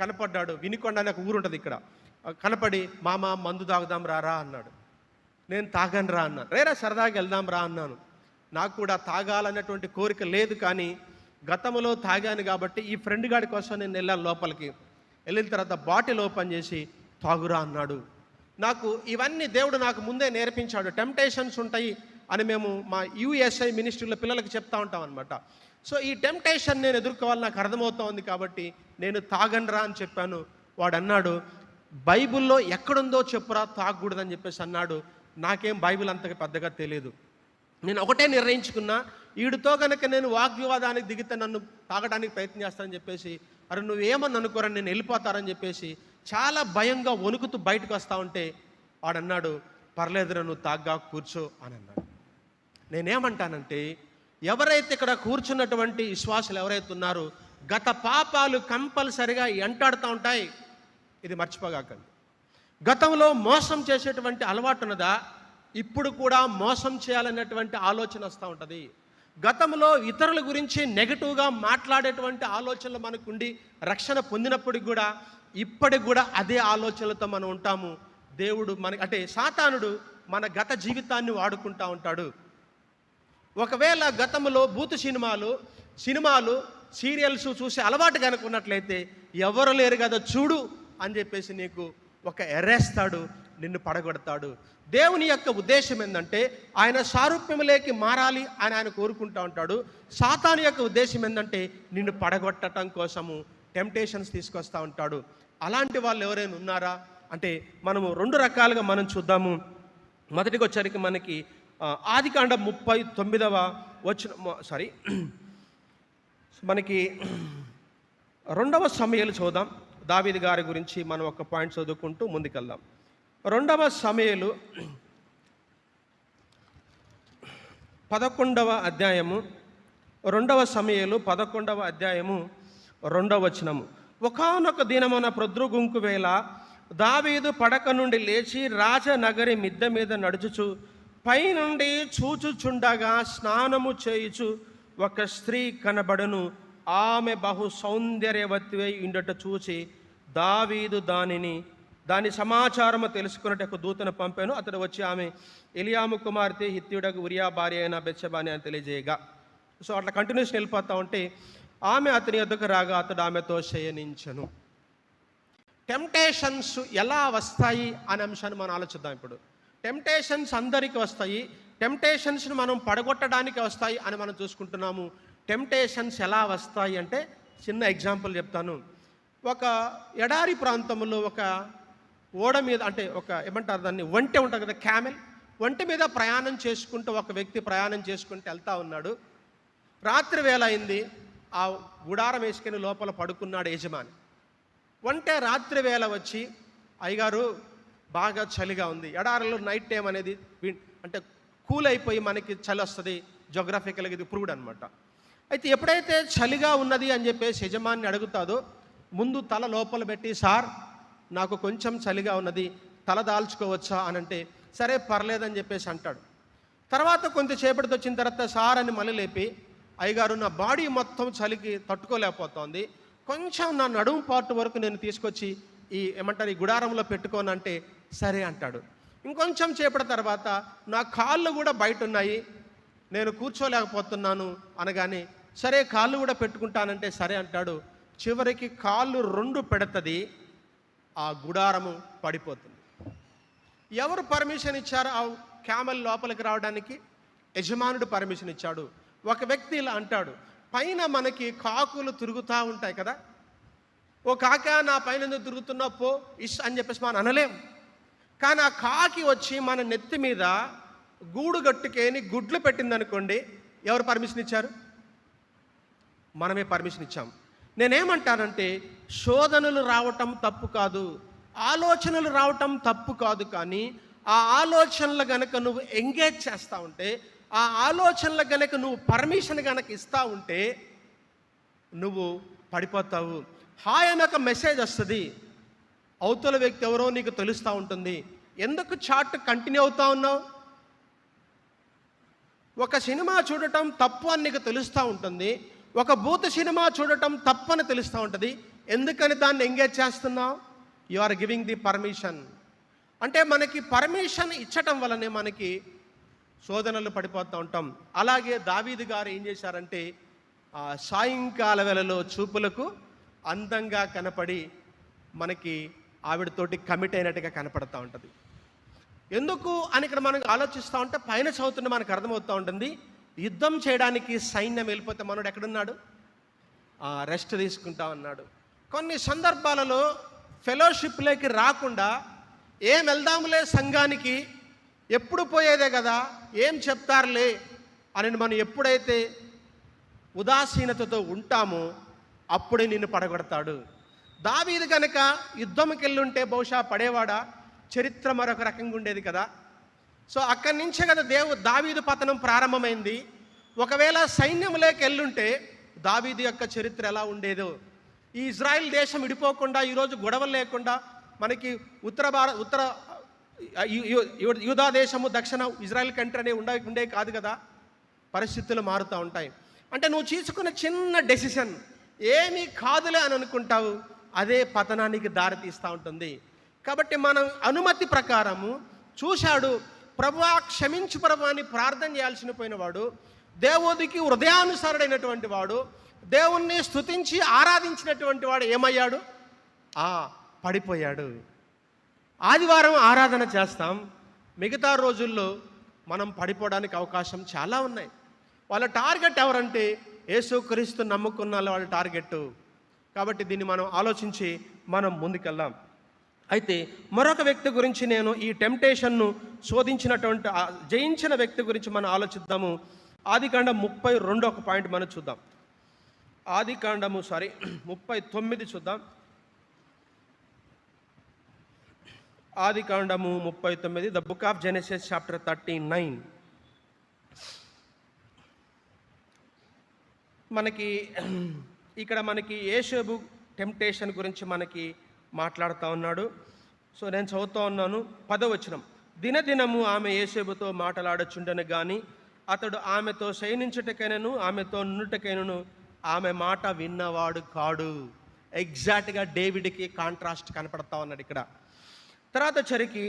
కనపడ్డాడు, వినికొండ అనే ఒక ఊరు ఉంటుంది ఇక్కడ. కనపడి మామ మందు తాగుదాం రారా అన్నాడు. నేను తాగను రా అన్నాను. రేరా సరదాగా వెళ్దాం రా అన్నాను. నాకు కూడా తాగాలన్నటువంటి కోరిక లేదు, కానీ గతంలో తాగాను కాబట్టి ఈ ఫ్రెండ్ గాడి కోసం నేను వెళ్ళాను లోపలికి. వెళ్ళిన తర్వాత బాటిల్ ఓపెన్ చేసి తాగురా అన్నాడు. నాకు ఇవన్నీ దేవుడు నాకు ముందే నేర్పించాడు. టెంప్టేషన్స్ ఉంటాయి అని మేము మా యూఎస్ఐ మినిస్ట్రీలో పిల్లలకి చెప్తా ఉంటాం అనమాట. సో ఈ టెంప్టేషన్ నేను ఎదుర్కోవాలి, నాకు అర్థమవుతోంది కాబట్టి నేను తాగనరా అని చెప్పాను. వాడు అన్నాడు, బైబిల్లో ఎక్కడుందో చెప్పురా తాగకూడదని చెప్పేసి అన్నాడు. నాకేం బైబిల్ అంతగా పెద్దగా తెలియదు. నేను ఒకటే నిర్ణయించుకున్నా, వీడితో కనుక నేను వాగ్వివాదానికి దిగితే నన్ను తాగడానికి ప్రయత్నం చేస్తానని చెప్పేసి, అరే నువ్వేమని అనుకోరని నేను వెళ్ళిపోతారని చెప్పేసి చాలా భయంగా వణుకుతూ బయటకు వస్తూ ఉంటే వాడన్నాడు, పర్లేదురా నువ్వు తాగ్గా కూర్చో అని అన్నాడు. నేనేమంటానంటే, ఎవరైతే ఇక్కడ కూర్చున్నటువంటి విశ్వాసులు ఎవరైతే ఉన్నారో గత పాపాలు కంపల్సరిగా ఎంటాడుతూ ఉంటాయి. ఇది మర్చిపోగాకండి. గతంలో మోసం చేసేటువంటి అలవాటు ఉన్నదా? ఇప్పుడు కూడా మోసం చేయాలనేటువంటి ఆలోచన వస్తూ ఉంటుంది. గతంలో ఇతరుల గురించి నెగటివ్గా మాట్లాడేటువంటి ఆలోచనలు మనకుండి రక్షణ పొందినప్పటికి కూడా ఇప్పటికి కూడా అదే ఆలోచనలతో మనం ఉంటాము. దేవుడు అంటే సాతానుడు మన గత జీవితాన్ని వాడుకుంటూ ఉంటాడు. ఒకవేళ గతంలో బూతు సినిమాలు సీరియల్స్ చూసి అలవాటు కనుకున్నట్లయితే ఎవరు లేరు కదా చూడు అని చెప్పేసి నీకు ఒక ఎరేస్తాడు, నిన్ను పడగొడతాడు. దేవుని యొక్క ఉద్దేశం ఏంటంటే ఆయన సారూప్యములోకి మారాలి అని ఆయన కోరుకుంటూ ఉంటాడు. సాతాను యొక్క ఉద్దేశం ఏంటంటే నిన్ను పడగొట్టడం కోసము టెంప్టేషన్స్ తీసుకొస్తూ ఉంటాడు. అలాంటి వాళ్ళు ఎవరైనా ఉన్నారా అంటే మనము రెండు రకాలుగా మనం చూద్దాము. మొదటికి వచ్చరికి మనకి ఆదికాండం 39వ మనకి 2వ సమూయేలు చూద్దాం. దావీదు గారి గురించి మనం ఒక పాయింట్ చదువుకుంటూ ముందుకెళ్దాం. 2వ సమూయేలు 11వ అధ్యాయము 2వ సమూయేలు 11వ అధ్యాయము 2వ వచనము. ఒకానొక దినమున ప్రొద్దుగుంకు వేళ దావీదు పడక నుండి లేచి రాజనగరి మిద్దె మీద నడుచుచు పైనుండి చూచుచుండగా స్నానము చేయుచు ఒక స్త్రీ కనబడను. ఆమె బహు సౌందర్యవతివై ఉండట చూచి దావీదు దాని సమాచారము తెలుసుకున్నట్టు దూతను పంపాను. అతడు వచ్చి ఆమె ఎలియాము కుమార్తె హిత్తీయుడకు ఉరియా భార్య అయిన బెత్షెబాని అని తెలియజేయగా, సో అట్లా కంటిన్యూషన్ వెళ్ళిపోతా ఉంటే ఆమె అతని వద్దకు రాగా అతడు ఆమెతో శయనించెను. టెంప్టేషన్స్ ఎలా వస్తాయి అనే అంశాన్ని మనం ఆలోచిద్దాం. ఇప్పుడు టెంప్టేషన్స్ అందరికీ వస్తాయి, టెంప్టేషన్స్ని మనం పడగొట్టడానికి వస్తాయి అని మనం చూసుకుంటున్నాము. టెంప్టేషన్స్ ఎలా వస్తాయి అంటే చిన్న ఎగ్జాంపుల్ చెప్తాను. ఒక ఎడారి ప్రాంతంలో ఒక ఓడ మీద, అంటే ఒక ఏమంటారు దాన్ని, ఒంటె ఉంటుంది కదా, క్యామెల్, ఒంటె మీద ప్రయాణం చేసుకుంటూ ఒక వ్యక్తి ప్రయాణం చేసుకుంటూ వెళ్తూ ఉన్నాడు. రాత్రి వేళ అయింది. ఆ గుడారం వేసుకుని లోపల పడుకున్నాడు యజమాని. ఒంటె రాత్రి వేళ వచ్చి, అయ్యగారు బాగా చలిగా ఉంది. ఎడారిలో నైట్ టైం అనేది అంటే కూల్ అయిపోయి మనకి చలి వస్తుంది, జోగ్రఫికల్గా ఇది ప్రూవ్డ్ అనమాట. అయితే ఎప్పుడైతే చలిగా ఉన్నది అని చెప్పేసి యజమాని అడుగుతాదో ముందు తల లోపల పెట్టి, సార్ నాకు కొంచెం చలిగా ఉన్నది, తల దాల్చుకోవచ్చా అని అంటే, సరే పర్లేదని చెప్పేసి అంటాడు. తర్వాత కొంతసేపటికి వచ్చిన తర్వాత సార్ అని మళ్ళీ లేపి, అయ్యగారు నా బాడీ మొత్తం చలికి తట్టుకోలేకపోతుంది, కొంచెం నా నడుము పార్ట్ వరకు నేను తీసుకొచ్చి ఈ గుడారంలో పెట్టుకోనంటే సరే అంటాడు. ఇంకొంచెం సేపటి తర్వాత నా కాళ్ళు కూడా బయట ఉన్నాయి, నేను కూర్చోలేకపోతున్నాను అనగానే, సరే కాళ్ళు కూడా పెట్టుకుంటానంటే సరే అంటాడు. చివరికి కాళ్ళు 2 పెడుతుంది, ఆ గుడారము పడిపోతుంది. ఎవరు పర్మిషన్ ఇచ్చారు ఆ క్యామెల్ లోపలికి రావడానికి? యజమానుడు పర్మిషన్ ఇచ్చాడు. ఒక వ్యక్తి ఇలా అంటాడు, పైన మనకి కాకులు తిరుగుతూ ఉంటాయి కదా, ఓ కాక నా పైన ఎందుకు తిరుగుతున్నావు పో ఇష్ అని చెప్పేసి మనం అనలేం. కానీ ఆ కాకి వచ్చి మన నెత్తి మీద గూడు గట్టుకేని గుడ్లు పెట్టిందనుకోండి, ఎవరు పర్మిషన్ ఇచ్చారు? మనమే పర్మిషన్ ఇచ్చాం. నేనేమంటానంటే, శోధనలు రావటం తప్పు కాదు, ఆలోచనలు రావటం తప్పు కాదు, కానీ ఆ ఆలోచనలు గనక నువ్వు ఎంగేజ్ చేస్తూ ఉంటే, ఆ ఆలోచనలు గనక నువ్వు పర్మిషన్ గనక ఇస్తూ ఉంటే నువ్వు పడిపోతావు. హాయ్ అని ఒక మెసేజ్ వస్తుంది, అవతల వ్యక్తి ఎవరో నీకు తెలుస్తూ ఉంటుంది. ఎందుకు చాట్ కంటిన్యూ అవుతూ ఉన్నావు? ఒక సినిమా చూడటం తప్పు అని నీకు తెలుస్తూ ఉంటుంది, ఒక బూత్ సినిమా చూడటం తప్పు అని తెలుస్తూ ఉంటుంది. ఎందుకని దాన్ని ఎంగేజ్ చేస్తున్నావు? You are giving the permission. అంటే మనకి పర్మిషన్ ఇచ్చటం వల్లనే మనకి శోధనలు పడిపోతూ ఉంటాం. అలాగే దావీదు గారు ఏం చేశారంటే, సాయంకాల వేళలో చూపులకు అందంగా కనపడి మనకి ఆవిడతోటి కమిట్ అయినట్టుగా కనపడుతూ ఉంటుంది. ఎందుకు అని ఇక్కడ మనం ఆలోచిస్తూ ఉంటే పైన చదువుతుంటే మనకు అర్థమవుతూ ఉంటుంది, యుద్ధం చేయడానికి సైన్యం వెళ్ళిపోతే మనోడు ఎక్కడున్నాడు? రెస్ట్ తీసుకుంటా ఉన్నాడు. కొన్ని సందర్భాలలో ఫెలోషిప్లోకి రాకుండా ఏం వెళ్దాములే సంఘానికి, ఎప్పుడు పోయేదే కదా, ఏం చెప్తారులే అని మనం ఎప్పుడైతే ఉదాసీనతతో ఉంటామో అప్పుడే నిన్ను పడగొడతాడు. దావీదు కనుక యుద్ధంకి వెళ్ళుంటే బహుశా పడేవాడా? చరిత్ర మరొక రకంగా ఉండేది కదా. సో అక్కడి నుంచే కదా దావీదు పతనం ప్రారంభమైంది. ఒకవేళ సైన్యంలోకి వెళ్ళుంటే దావీదు యొక్క చరిత్ర ఎలా ఉండేదో. ఈ ఇజ్రాయెల్ దేశం విడిపోకుండా, ఈరోజు గొడవలు లేకుండా, మనకి ఉత్తర యూదా దేశము, దక్షిణ ఇజ్రాయెల్ కంట్రీ అనే ఉండే కాదు కదా. పరిస్థితులు మారుతూ ఉంటాయి. అంటే నువ్వు తీసుకున్న చిన్న డెసిషన్ ఏమీ కాదులే అని అనుకుంటావు, అదే పతనానికి దారి తీస్తూ ఉంటుంది. కాబట్టి మనం అనుమతి ప్రకారము చూశాడు, ప్రభువా క్షమించు ప్రభు అని ప్రార్థన చేయాల్సిన పోయినవాడు, దేవుడికి హృదయానుసారుడైనటువంటి వాడు, దేవుణ్ణి స్తుతించి ఆరాధించినటువంటి వాడు ఏమయ్యాడు? పడిపోయాడు. ఆదివారం ఆరాధన చేస్తాం, మిగతా రోజుల్లో మనం పడిపోవడానికి అవకాశం చాలా ఉన్నాయి. వాళ్ళ టార్గెట్ ఎవరంటే యేసుక్రీస్తు నమ్ముకున్న వాళ్ళ టార్గెట్. కాబట్టి దీన్ని మనం ఆలోచించి మనం ముందుకెళ్దాం. అయితే మరొక వ్యక్తి గురించి నేను ఈ టెంప్టేషన్ను శోధించినటువంటి జయించిన వ్యక్తి గురించి మనం ఆలోచిద్దాము. ఆదికాండం 32 ఒక పాయింట్ మనం చూద్దాం. ఆదికాండము 39 చూద్దాం. ఆదికాండము 39, the book of Genesis chapter 39. మనకి యేషోబు టెంప్టేషన్ గురించి మనకి మాట్లాడుతూ ఉన్నాడు. సో నేను చదువుతూ ఉన్నాను. 10వ వచనం, దినదినము ఆమె యేషోబుతో మాట్లాడచుండను గాని అతడు ఆమెతో శయనించుటకైనను ఆమెతో నుండుటకైనను ఆమె మాట విన్నవాడు కాడు. ఎగ్జాక్ట్గా డేవిడ్కి కాంట్రాస్ట్ కనపడతా ఉన్నాడు ఇక్కడ. తర్వాత చరికి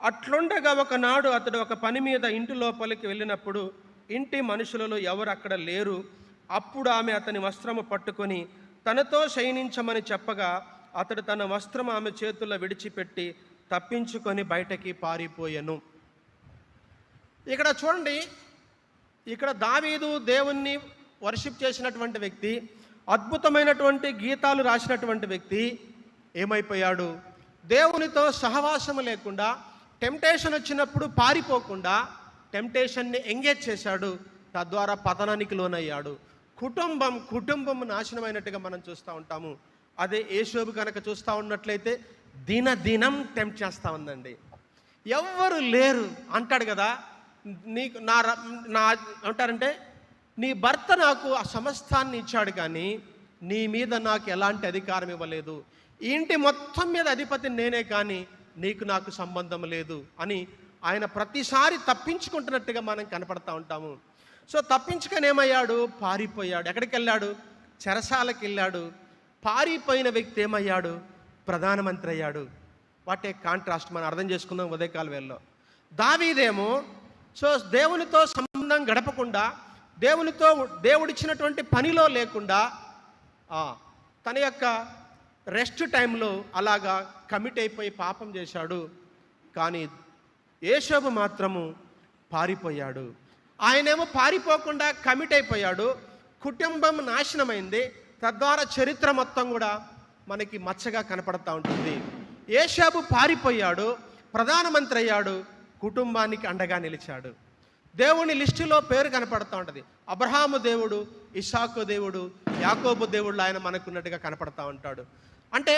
అట్లుండగా ఒకనాడు అతడు ఒక పని మీద ఇంటి లోపలికి వెళ్ళినప్పుడు ఇంటి మనుషులలో ఎవరు అక్కడ లేరు. అప్పుడు ఆమె అతని వస్త్రము పట్టుకొని తనతో శయనించమని చెప్పగా అతడు తన వస్త్రం ఆమె చేతుల్లో విడిచిపెట్టి తప్పించుకొని బయటకి పారిపోయెను. ఇక్కడ చూడండి, ఇక్కడ దావీదు దేవుణ్ణి వర్షిప్ చేసినటువంటి వ్యక్తి, అద్భుతమైనటువంటి గీతాలు రాసినటువంటి వ్యక్తి ఏమైపోయాడు? దేవునితో సహవాసము లేకుండా, టెంప్టేషన్ వచ్చినప్పుడు పారిపోకుండా టెంప్టేషన్ని ఎంగేజ్ చేశాడు. తద్వారా పతనానికి లోనయ్యాడు. కుటుంబం నాశనమైనట్టుగా మనం చూస్తూ ఉంటాము. అదే యేషోబు కనుక చూస్తూ ఉన్నట్లయితే దినం టెంప్ట్ చేస్తూ ఉందండి. ఎవ్వరు లేరు అంటాడు కదా. నీకు నా అంటారంటే, నీ భర్త నాకు ఆ సమస్తాన్ని ఇచ్చాడు కానీ నీ మీద నాకు ఎలాంటి అధికారం ఇవ్వలేదు, ఈ ఇంటి మొత్తం మీద అధిపతి నేనే కానీ నాకు సంబంధం లేదు అని ఆయన ప్రతిసారి తప్పించుకుంటున్నట్టుగా మనం కనపడతా ఉంటాము. సో తప్పించుకొని ఏమయ్యాడు? పారిపోయాడు. ఎక్కడికి వెళ్ళాడు? చెరసాలకు వెళ్ళాడు. పారిపోయిన వ్యక్తి ఏమయ్యాడు? ప్రధానమంత్రి అయ్యాడు. వాటే కాంట్రాస్ట్ మనం అర్థం చేసుకుందాం ఉదయకాల వేళలో. దావీదేమో సో దేవునితో సంబంధం గడపకుండా, దేవుడిచ్చినటువంటి పనిలో లేకుండా తన యొక్క రెస్ట్ టైంలో అలాగా కమిట్ అయిపోయి పాపం చేశాడు. కానీ యోసేపు మాత్రము పారిపోయాడు. ఆయనేమో పారిపోకుండా కమిట్ అయిపోయాడు. కుటుంబం నాశనమైంది. తద్వారా చరిత్ర మొత్తం కూడా మనకి మచ్చగా కనపడతా ఉంటుంది. యోసేపు పారిపోయాడు, ప్రధానమంత్రి అయ్యాడు, కుటుంబానికి అండగా నిలిచాడు. దేవుని లిస్టులో పేరు కనపడుతూ ఉంటుంది. అబ్రహాము దేవుడు, ఇస్సాకు దేవుడు, యాకోబు దేవుడు ఆయన మనకున్నట్టుగా కనపడతా ఉంటాడు. అంటే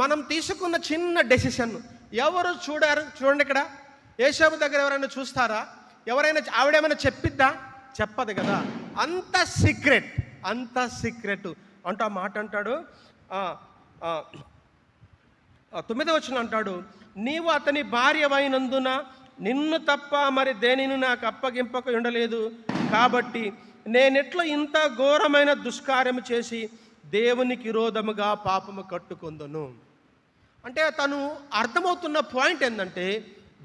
మనం తీసుకున్న చిన్న డెసిషన్ ఎవరు చూడండి. ఇక్కడ యోసేపు దగ్గర ఎవరైనా చూస్తారా? ఎవరైనా ఆవిడేమైనా చెప్పిద్దా? చెప్పదు కదా. అంత సీక్రెట్ అంటూ ఆ మాట అంటాడు. 9వ వచనం అంటాడు, నీవు అతని భార్యవైనందున నిన్ను తప్ప మరి దేనిని నాకు అప్పగింపక ఉండలేదు. కాబట్టి నేనెట్లా ఇంత ఘోరమైన దుష్కార్యము చేసి దేవునికి విరోధముగా పాపము కట్టుకొందును. అంటే తను అర్థమవుతున్న పాయింట్ ఏంటంటే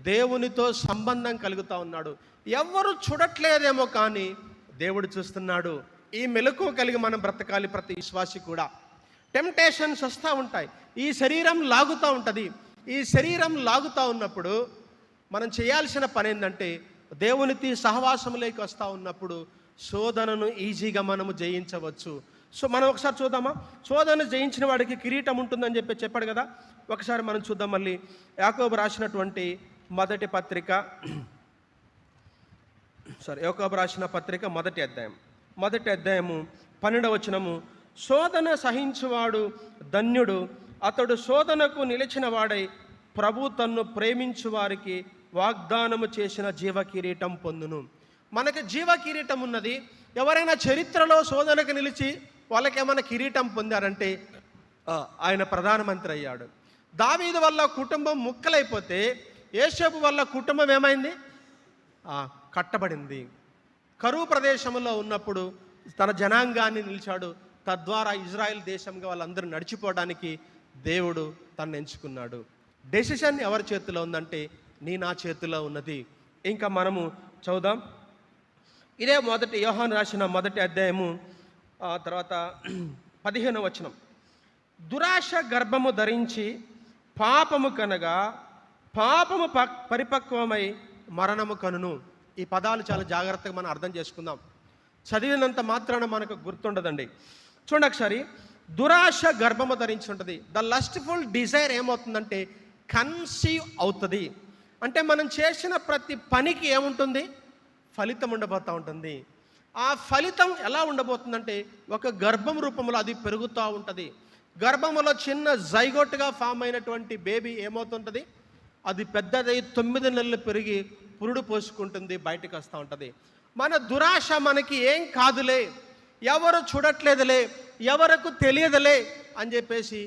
దేవునితో సంబంధం కలుగుతూ ఉన్నాడు. ఎవరు చూడట్లేదేమో కానీ దేవుడు చూస్తున్నాడు. ఈ మెలకువ కలిగి మనం బ్రతకాలి. ప్రతి విశ్వాసి కూడా టెంప్టేషన్స్ వస్తూ ఉంటాయి. ఈ శరీరం లాగుతూ ఉంటుంది. ఈ శరీరం లాగుతూ ఉన్నప్పుడు మనం చేయాల్సిన పని ఏంటంటే దేవునితో సహవాసంలోకి వస్తూ ఉన్నప్పుడు శోధనను ఈజీగా మనము జయించవచ్చు. సో మనం ఒకసారి చూద్దామా? శోధన జయించిన వాడికి కిరీటం ఉంటుందని చెప్పాడు కదా. ఒకసారి మనం చూద్దాం. మళ్ళీ యాకోబు రాసినటువంటి మొదటి పత్రిక మొదటి అధ్యాయము 12వ వచనము, శోధన సహించువాడు ధన్యుడు, అతడు శోధనకు నిలిచిన వాడై ప్రభు తన్ను ప్రేమించు వారికి వాగ్దానము చేసిన జీవ కిరీటం పొందును. మనకి జీవ కిరీటం ఉన్నది. ఎవరైనా చరిత్రలో శోధనకు నిలిచి వాళ్ళకేమైనా కిరీటం పొందారంటే ఆయన ప్రధానమంత్రి అయ్యాడు. దావీదు వల్ల కుటుంబం ముక్కలైపోతే యోసేపు వల్ల కుటుంబం ఏమైంది? కట్టబడింది. కరువు ప్రదేశంలో ఉన్నప్పుడు తన జనాంగాన్ని నిలిచాడు. తద్వారా ఇజ్రాయెల్ దేశంగా వాళ్ళందరూ నడిచిపోవడానికి దేవుడు తను ఎంచుకున్నాడు. డెసిషన్ ఎవరి చేతిలో ఉందంటే నా చేతిలో ఉన్నది. ఇంకా మనము చదువుదాం. ఇదే యోహాను రాసిన మొదటి అధ్యాయము తర్వాత 15వ వచనం, దురాశ గర్భము ధరించి పాపము కనగా పాపము పరిపక్వమై మరణము కనును. ఈ పదాలు చాలా జాగ్రత్తగా మనం అర్థం చేసుకుందాం. చదివినంత మాత్రాన మనకు గుర్తుండదండి. చూడండి ఒకసారి. దురాశ గర్భము ధరించి ఉంటుంది. ద లస్ట్ఫుల్ డిజైర్ ఏమవుతుందంటే కన్సీవ్ అవుతుంది. అంటే మనం చేసిన ప్రతి పనికి ఏముంటుంది? ఫలితం ఉండబోతూ ఉంటుంది. ఆ ఫలితం ఎలా ఉండబోతుందంటే ఒక గర్భం రూపంలో అది పెరుగుతూ ఉంటుంది. గర్భములో చిన్న జైగోట్గా ఫామ్ అయినటువంటి బేబీ ఏమవుతుంటుంది? అది పెద్దదై 9 నెలలు పెరిగి పురుడు పోసుకుంటుంది, బయటకు వస్తూ ఉంటుంది. మన దురాశ మనకి ఏం కాదులే, ఎవరు చూడట్లేదులే, ఎవరికి తెలియదులే అని చెప్పేసి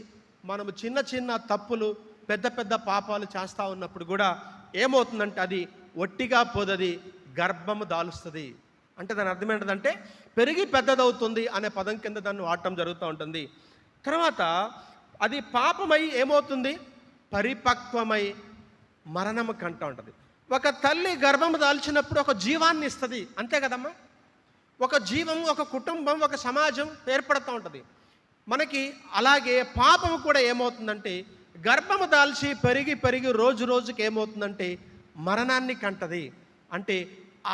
మనము చిన్న చిన్న తప్పులు, పెద్ద పెద్ద పాపాలు చేస్తూ ఉన్నప్పుడు కూడా ఏమవుతుందంటే అది ఒట్టిగా పోదది, గర్భము దాలుస్తుంది. అంటే దాని అర్థం ఏంటంటే పెరిగి పెద్దదవుతుంది అనే పదం కింద దాన్ని వాడటం జరుగుతూ ఉంటుంది. తర్వాత అది పాపమై ఏమవుతుంది? పరిపక్వమై మరణము కంటూ ఉంటుంది. ఒక తల్లి గర్భము దాల్చినప్పుడు ఒక జీవాన్ని ఇస్తుంది, అంతే కదమ్మా. ఒక జీవం, ఒక కుటుంబం, ఒక సమాజం ఏర్పడుతూ ఉంటుంది మనకి. అలాగే పాపము కూడా ఏమవుతుందంటే గర్భము దాల్చి పెరిగి పెరిగి రోజు రోజుకి ఏమవుతుందంటే మరణాన్ని కంటది. అంటే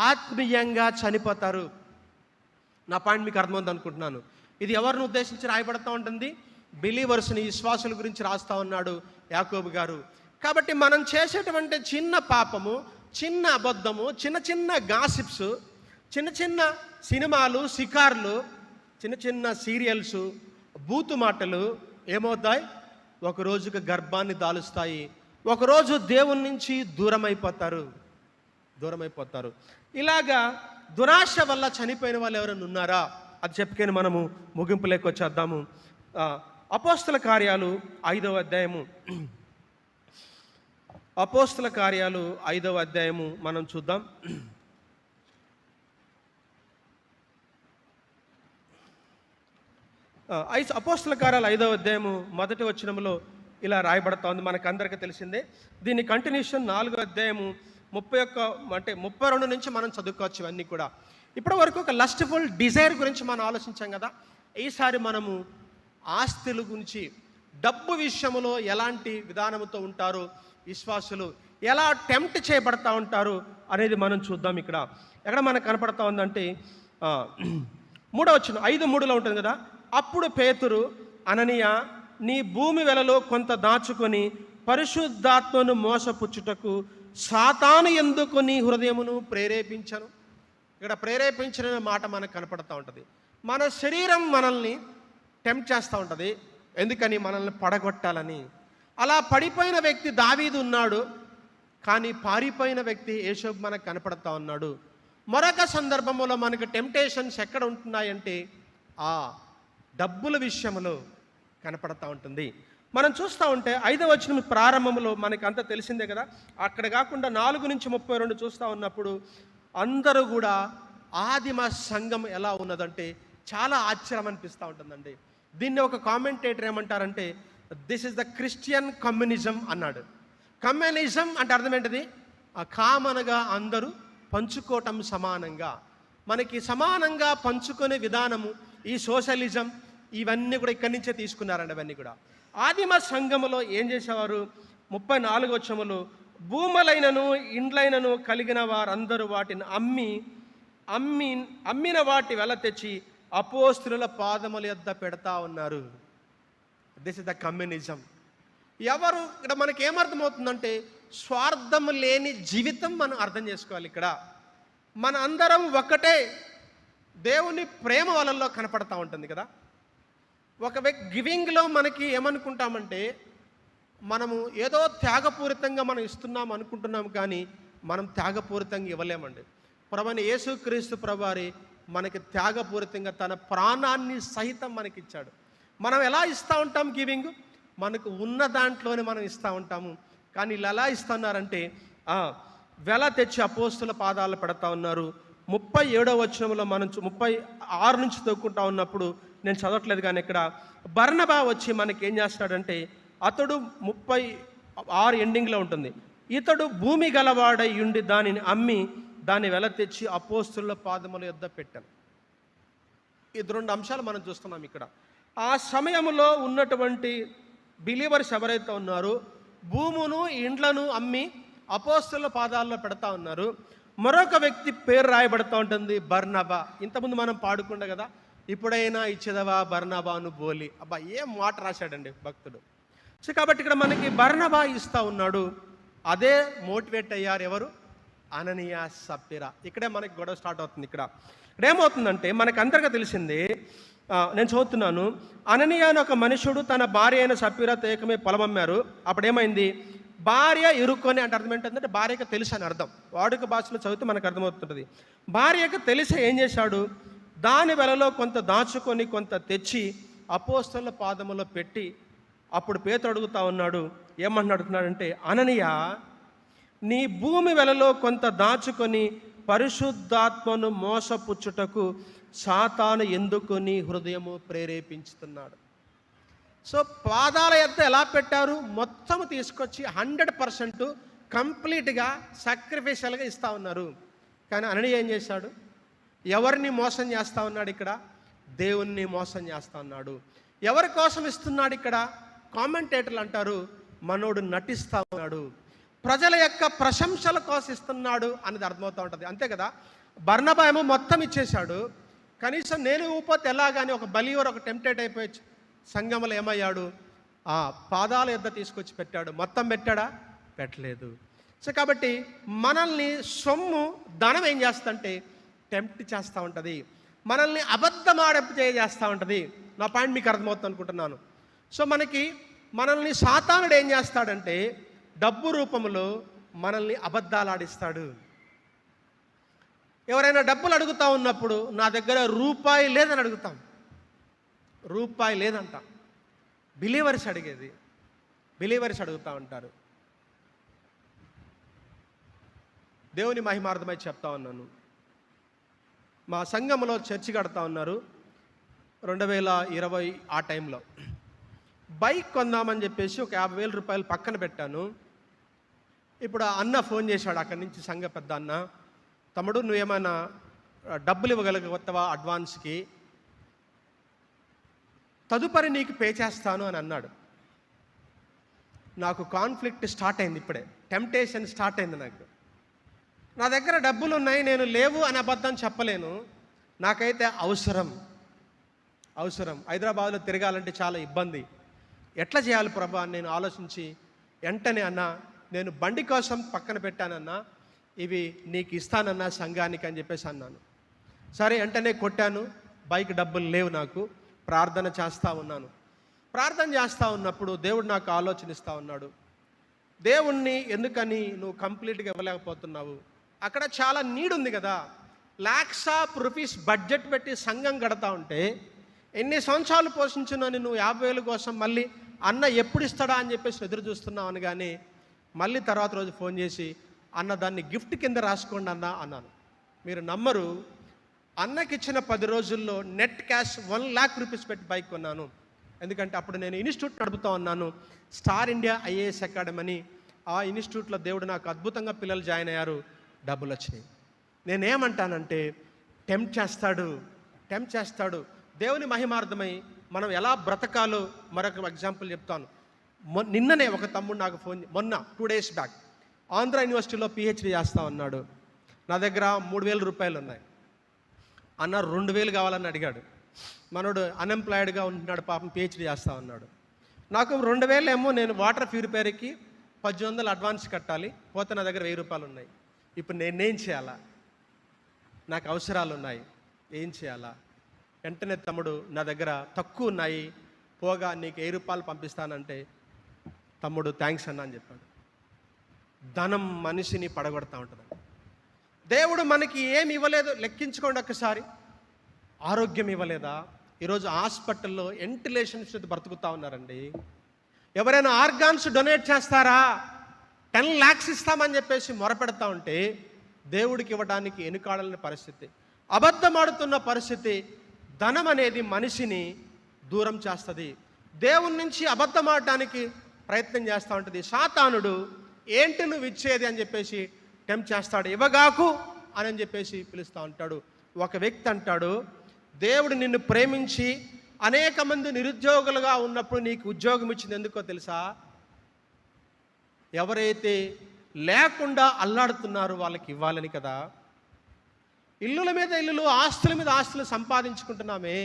ఆత్మీయంగా చనిపోతారు. నా పాయింట్ మీకు అర్థమైంది అనుకుంటున్నాను. ఇది ఎవరిని ఉద్దేశించి రాయబడుతూ ఉంటుంది? బిలీవర్స్ని, విశ్వాసుల గురించి రాస్తూ ఉన్నాడు యాకోబు గారు. కాబట్టి మనం చేసేటువంటి చిన్న పాపము, చిన్న అబద్ధము, చిన్న చిన్న గాసిప్స్, చిన్న చిన్న సినిమాలు, షికార్లు, చిన్న చిన్న సీరియల్స్, బూతు మాటలు ఏమవుతాయి? ఒక రోజుకి గర్భాన్ని దాలుస్తాయి. ఒకరోజు దేవుని నుంచి దూరం అయిపోతారు. ఇలాగా దురాశ వల్ల చనిపోయిన వాళ్ళు ఎవరైనా ఉన్నారా? అది చెప్పుకొని మనము ముగింపులోకి వచ్చేద్దాము. అపోస్తల కార్యాలు 5వ అధ్యాయము మనం చూద్దాం. అపోస్తల కార్యాలు 5వ అధ్యాయము మొదటి వచనములో ఇలా రాయబడతా ఉంది. మనకు అందరికీ తెలిసిందే. దీని కంటిన్యూషన్ 4వ అధ్యాయము 32 నుంచి మనం చదువుకోవచ్చు. ఇవన్నీ కూడా ఇప్పటి వరకు ఒక లస్ట్ఫుల్ డిజైర్ గురించి మనం ఆలోచించాం కదా. ఈసారి మనము ఆస్తుల గురించి, డబ్బు విషయంలో ఎలాంటి విధానంతో ఉంటారు విశ్వాసులు, ఎలా టెంప్ట్ చేయబడతా ఉంటారు అనేది మనం చూద్దాం. ఎక్కడ మనకు కనపడతా ఉందంటే 3వ వచనం 5:3 ఉంటుంది కదా. అప్పుడు పేతురు, అననీయ, నీ భూమి వెలలో కొంత దాచుకొని పరిశుద్ధాత్మను మోసపుచ్చుటకు సాతాను ఎందుకు నీ హృదయమును ప్రేరేపించను. ఇక్కడ ప్రేరేపించిన మాట మనకు కనపడతా ఉంటుంది. మన శరీరం మనల్ని టెంప్ట్ చేస్తూ ఉంటుంది. ఎందుకని? మనల్ని పడగొట్టాలని. అలా పడిపోయిన వ్యక్తి దావీదు ఉన్నాడు, కానీ పారిపోయిన వ్యక్తి యేషోబు మనకు కనపడతా ఉన్నాడు. మరొక సందర్భంలో మనకు టెంప్టేషన్స్ ఎక్కడ ఉంటున్నాయంటే ఆ డబ్బుల విషయంలో కనపడతా ఉంటుంది. మనం చూస్తూ ఉంటే 5వ వచనం ప్రారంభంలో మనకి అంతా తెలిసిందే కదా. అక్కడ కాకుండా 4-32 చూస్తూ ఉన్నప్పుడు అందరూ కూడా ఆదిమ సంఘం ఎలా ఉన్నదంటే చాలా ఆశ్చర్యం అనిపిస్తూ ఉంటుందండి. దీన్ని ఒక కామెంటేటర్ ఏమంటారంటే this is the Christian communism అన్నాడు. కమ్యూనిజం అంటే అర్థం ఏంటిది? కామన్గా అందరూ పంచుకోవటం సమానంగా, మనకి సమానంగా పంచుకునే విధానము, ఈ సోషలిజం ఇవన్నీ కూడా ఇక్కడి నుంచే తీసుకున్నారండి. అవన్నీ కూడా ఆదిమ సంఘములో ఏం చేసేవారు? 34వ వచనములో భూములైనను ఇండ్లైనను కలిగిన వారందరూ వాటిని అమ్మిన వాటి వెల తెచ్చి అపోస్తుల పాదముల యొద్ద పెడతా ఉన్నారు. This is the communism. ఎవరు ఇక్కడ మనకి ఏమర్థమవుతుందంటే స్వార్థం లేని జీవితం మనం అర్థం చేసుకోవాలి. ఇక్కడ మన అందరం ఒకటే దేవుని ప్రేమ వలల్లో కనపడతా ఉంటుంది కదా. ఒక వ్యక్తి గివింగ్లో మనకి ఏమనుకుంటామంటే మనము ఏదో త్యాగపూరితంగా మనం ఇస్తున్నాం అనుకుంటున్నాం, కానీ మనం త్యాగపూరితంగా ఇవ్వలేమండి. ప్రభువైన యేసుక్రీస్తు ప్రభువారి మనకి త్యాగపూరితంగా తన ప్రాణాన్ని సహితం మనకిచ్చాడు. మనం ఎలా ఇస్తూ ఉంటాం గివింగ్? మనకు ఉన్న దాంట్లోనే మనం ఇస్తూ ఉంటాము. కానీ వీళ్ళు ఎలా ఇస్తున్నారంటే వెల తెచ్చి అపోస్తుల పాదాలు పెడతా ఉన్నారు. 37వ వచనంలో మనం 36 నుంచి తోక్కుంటా ఉన్నప్పుడు, నేను చదవట్లేదు కానీ ఇక్కడ బర్నబా వచ్చి మనకి ఏం చేస్తాడంటే, అతడు 36 ఎండింగ్లో ఉంటుంది, ఇతడు భూమి గలవాడై ఉండి దానిని అమ్మి దాన్ని వెల తెచ్చి అపోస్తుల పాదముల యొద్ద పెట్టాను. ఇది 2 అంశాలు మనం చూస్తున్నాం ఇక్కడ. ఆ సమయంలో ఉన్నటువంటి బిలీవర్స్ ఎవరైతే ఉన్నారో భూమును ఇండ్లను అమ్మి అపోస్తుల పాదాల్లో పెడతా ఉన్నారు. మరొక వ్యక్తి పేరు రాయబడతా ఉంటుంది, బర్నబా. ఇంతకుముందు మనం పాడుకుండే కదా, ఇప్పుడైనా ఇచ్చేదవా బర్నబాను బోలి. అబ్బా, ఏం మాట రాశాడండి భక్తుడు. సో కాబట్టి ఇక్కడ మనకి బర్నబా ఇస్తూ ఉన్నాడు. అదే మోటివేట్ అయ్యారు ఎవరు? అననీయ, సప్ఫీరా. ఇక్కడే మనకి గొడవ స్టార్ట్ అవుతుంది. ఇక్కడ ఏమవుతుందంటే మనకు అందరికీ తెలిసింది, నేను చదువుతున్నాను. అననీయ అని ఒక మనుషుడు తన భార్య అయిన సప్ఫీరాతో ఏకమే పొలం అమ్మారు. అప్పుడేమైంది? భార్య ఇరుక్కొని, అంటే అర్థం ఏంటంటే భార్యకు తెలుసు అని అర్థం. వాడుక భాషలో చదివితే మనకు అర్థమవుతుంటుంది. భార్యకు తెలిసి ఏం చేశాడు? దాని వెలలో కొంత దాచుకొని కొంత తెచ్చి అపోస్తలుల పాదములో పెట్టి, అప్పుడు పేతురు అడుగుతా ఉన్నాడు, ఏమని అడుగుతున్నాడంటే, అననీయ, నీ భూమి వెలలో కొంత దాచుకొని పరిశుద్ధాత్మను మోసపుచ్చుటకు సాతాను ఎందుకు నీ హృదయము ప్రేరేపించుతున్నాడు. సో పాదాల యొద్ద ఎలా పెట్టారు? మొత్తం తీసుకొచ్చి 100% కంప్లీట్గా సాక్రిఫిషియల్గా ఇస్తూ ఉన్నారు. కానీ అననీయ ఏం చేశాడు? ఎవరిని మోసం చేస్తూ ఉన్నాడు? ఇక్కడ దేవుణ్ణి మోసం చేస్తూ ఉన్నాడు. ఎవరి కోసం ఇస్తున్నాడు? ఇక్కడ కామెంటేటర్లు అంటారు, మనోడు నటిస్తూ ఉన్నాడు, ప్రజల యొక్క ప్రశంసల కోసం ఇస్తున్నాడు అనేది అర్థమవుతూ ఉంటుంది. అంతే కదా. బర్నబా ఏమో మొత్తం ఇచ్చేశాడు, కనీసం నేను ఊపోతే ఎలాగాని ఒక బలీవర్, ఒక టెంప్టేట్ అయిపోయి సంఘంలో ఏమయ్యాడు? ఆ పాదాల యొద్ద తీసుకొచ్చి పెట్టాడు. మొత్తం పెట్టాడా? పెట్టలేదు. సో కాబట్టి మనల్ని సొమ్ము, ధనం ఏం చేస్తుందంటే టెంప్ట్ చేస్తూ ఉంటుంది, మనల్ని అబద్ధమాడపు చేస్తూ ఉంటుంది. నా పాయింట్ మీకు అర్థమవుతుంది అనుకుంటున్నాను. సో మనల్ని సాతానుడు ఏం చేస్తాడంటే డబ్బు రూపంలో మనల్ని అబద్ధాలు ఆడిస్తాడు. ఎవరైనా డబ్బులు అడుగుతూ ఉన్నప్పుడు నా దగ్గర రూపాయి లేదని అడుగుతాం, రూపాయి లేదంటాం. బిలీవర్స్ అడిగేది, బిలీవర్స్ అడుగుతూ ఉంటారు. దేవుని మహిమార్థమై చెప్తా ఉన్నాను. మా సంఘంలో చర్చి కడతా ఉన్నారు 2020 ఆ టైంలో. బైక్ కొందామని చెప్పేసి ఒక 50,000 రూపాయలు పక్కన పెట్టాను. ఇప్పుడు అన్న ఫోన్ చేశాడు అక్కడి నుంచి, సంఘ పెద్ద అన్న, తమ్ముడు నువ్వేమైనా డబ్బులు ఇవ్వగలుగుతావా అడ్వాన్స్కి? తదుపరి నీకు పే చేస్తాను అని అన్నాడు. నాకు కాన్ఫ్లిక్ట్ స్టార్ట్ అయింది, ఇప్పుడే టెంప్టేషన్ స్టార్ట్ అయింది. నా దగ్గర డబ్బులు ఉన్నాయి, నేను లేవు అని అబద్ధం చెప్పలేను. నాకైతే అవసరం. హైదరాబాద్లో తిరగాలంటే చాలా ఇబ్బంది. ఎట్లా చేయాలి ప్రభా అని నేను ఆలోచించి వెంటనే అన్నా, నేను బండి కోసం పక్కన పెట్టానన్నా, ఇవి నీకు ఇస్తానన్నా సంఘానికి అని చెప్పేసి అన్నాను. సరే వెంటనే కొట్టాను. బైక్ డబ్బులు లేవు నాకు. ప్రార్థన చేస్తూ ఉన్నాను. ప్రార్థన చేస్తూ ఉన్నప్పుడు దేవుడు నాకు ఆలోచన ఇస్తూ ఉన్నాడు. దేవుణ్ణి ఎందుకని నువ్వు కంప్లీట్గా ఇవ్వలేకపోతున్నావు? అక్కడ చాలా నీడ్ ఉంది కదా. lakhs of rupees బడ్జెట్ పెట్టి సంఘం కడతా ఉంటే ఎన్ని సంవత్సరాలు పోషించున్నాను నువ్వు 50,000 కోసం మళ్ళీ అన్న ఎప్పుడు ఇస్తాడా అని చెప్పేసి ఎదురు చూస్తున్నావు అని. కానీ మళ్ళీ తర్వాత రోజు ఫోన్ చేసి అన్న దాన్ని గిఫ్ట్ కింద రాసుకోండి అన్న అన్నాను. మీరు నమ్మరు, అన్నకి ఇచ్చిన 10 రోజుల్లో నెట్ క్యాష్ 1 lakh rupees పెట్టి బైక్ కొన్నాను. ఎందుకంటే అప్పుడు నేను ఇన్స్టిట్యూట్ నడుపుతా ఉన్నాను, స్టార్ ఇండియా IAS అకాడమీ అని. ఆ ఇన్స్టిట్యూట్లో దేవుడు నాకు అద్భుతంగా పిల్లలు జాయిన్ అయ్యారు, డబ్బులు వచ్చాయి. నేనేమంటానంటే టెంప్ట్ చేస్తాడు. దేవుని మహిమార్థమై మనం ఎలా బ్రతకాలో మరొక ఎగ్జాంపుల్ చెప్తాను. నిన్ననే ఒక తమ్ముడు నాకు మొన్న 2 days బ్యాక్ ఆంధ్ర యూనివర్సిటీలో PhD చేస్తా ఉన్నాడు. నా దగ్గర 3,000 రూపాయలు ఉన్నాయి. అన్న 2,000 కావాలని అడిగాడు. మనోడు అన్ఎంప్లాయిడ్గా ఉంటున్నాడు, పాపం PhD చేస్తూ ఉన్నాడు. నాకు 2,000 ఏమో నేను వాటర్ ప్యూరిఫైర్కి 1,800 అడ్వాన్స్ కట్టాలి, పోతే నా దగ్గర 1,000 రూపాయలు ఉన్నాయి. ఇప్పుడు నేనేం చేయాలా? నాకు అవసరాలు ఉన్నాయి, ఏం చేయాలా? వెంటనే తమ్ముడు నా దగ్గర తక్కువ ఉన్నాయి, పోగా నీకు 1,000 రూపాయలు పంపిస్తానంటే, తమ్ముడు థ్యాంక్స్ అన్న అని చెప్పాడు. ధనం మనిషిని పడగొడతా ఉంటుంది. దేవుడు మనకి ఏమి ఇవ్వలేదు లెక్కించుకోండి ఒక్కసారి. ఆరోగ్యం ఇవ్వలేదా? ఈరోజు హాస్పిటల్లో వెంటిలేషన్స్ బ్రతుకుతా ఉన్నారండి. ఎవరైనా ఆర్గాన్స్ డొనేట్ చేస్తారా? 10 lakhs ఇస్తామని చెప్పేసి మొరపెడతా ఉంటే దేవుడికి ఇవ్వడానికి ఎనుకాడలేని పరిస్థితి, అబద్ధమాడుతున్న పరిస్థితి. ధనం అనేది మనిషిని దూరం చేస్తుంది. దేవుని నుంచి అబద్ధమాడటానికి ప్రయత్నం చేస్తూ ఉంటుంది. సాతానుడు ఏంటి నువ్వు ఇచ్చేది అని చెప్పేసి టెంప్ట్ చేస్తాడు. ఇవ్వగాకు అని చెప్పేసి పిలుస్తూ ఉంటాడు. ఒక వ్యక్తి అంటాడు, దేవుడు నిన్ను ప్రేమించి అనేక మంది నిరుద్యోగులుగా ఉన్నప్పుడు నీకు ఉద్యోగం ఇచ్చింది ఎందుకో తెలుసా? ఎవరైతే లేకుండా అల్లాడుతున్నారో వాళ్ళకి ఇవ్వాలని కదా. ఇల్లుల మీద ఇల్లులు, ఆస్తుల మీద ఆస్తులు సంపాదించుకుంటున్నామే.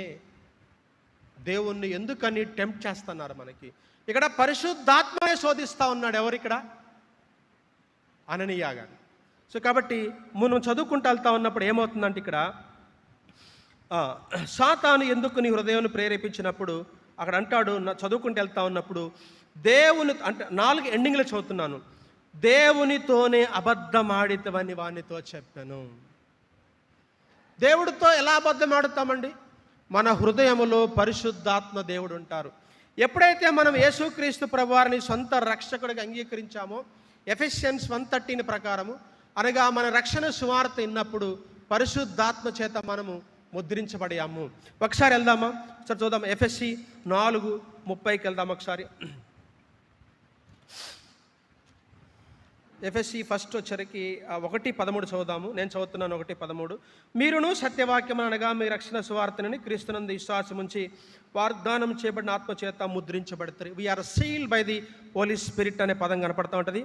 దేవుణ్ణి ఎందుకని టెంప్ట్ చేస్తున్నారు మనకి? ఇక్కడ పరిశుద్ధాత్మనే శోధిస్తూ ఉన్నాడు. ఎవరిక్కడ? అననీయ గారు. సో కాబట్టి మనం చదువుకుంటూ వెళ్తా ఉన్నప్పుడు ఏమవుతుందంటే, ఇక్కడ సాతాను ఎందుకు నీ హృదయాన్ని ప్రేరేపించినప్పుడు అక్కడ అంటాడు, చదువుకుంటూ వెళ్తా ఉన్నప్పుడు దేవుని అంటే 4 ఎండింగ్లో చదువుతున్నాను. దేవునితోనే అబద్ధమాడితవని వానితో చెప్పాను. దేవుడితో ఎలా అబద్ధం ఆడుతామండి? మన హృదయములో పరిశుద్ధాత్మ దేవుడు ఉంటారు. ఎప్పుడైతే మనం యేసుక్రీస్తు ప్రభువారిని సొంత రక్షకుడిగా అంగీకరించామో ఎఫెసియన్స్ 1:13 ప్రకారము, అనగా మన రక్షణ సువార్త విన్నప్పుడు పరిశుద్ధాత్మ చేత మనము ముద్రించబడాము. ఒకసారి వెళ్దామా? ఒకసారి చూద్దాం. ఎఫెసి 4:30కి వెళ్దాం ఒకసారి. ఎఫెసి ఫస్ట్ వచ్చరికి 1:13 చదువుదాము. నేను చదువుతున్నాను 1:13. మీరును సత్యవాక్యం అనగా మీ రక్షణ సువార్తని క్రీస్తునందు విశ్వాసం ఉంచి వాగ్దానం చేయబడిన ఆత్మచేత ముద్రించబడతారు. We are sealed by the holy spirit అనే పదం కనపడుతూ ఉంటుంది.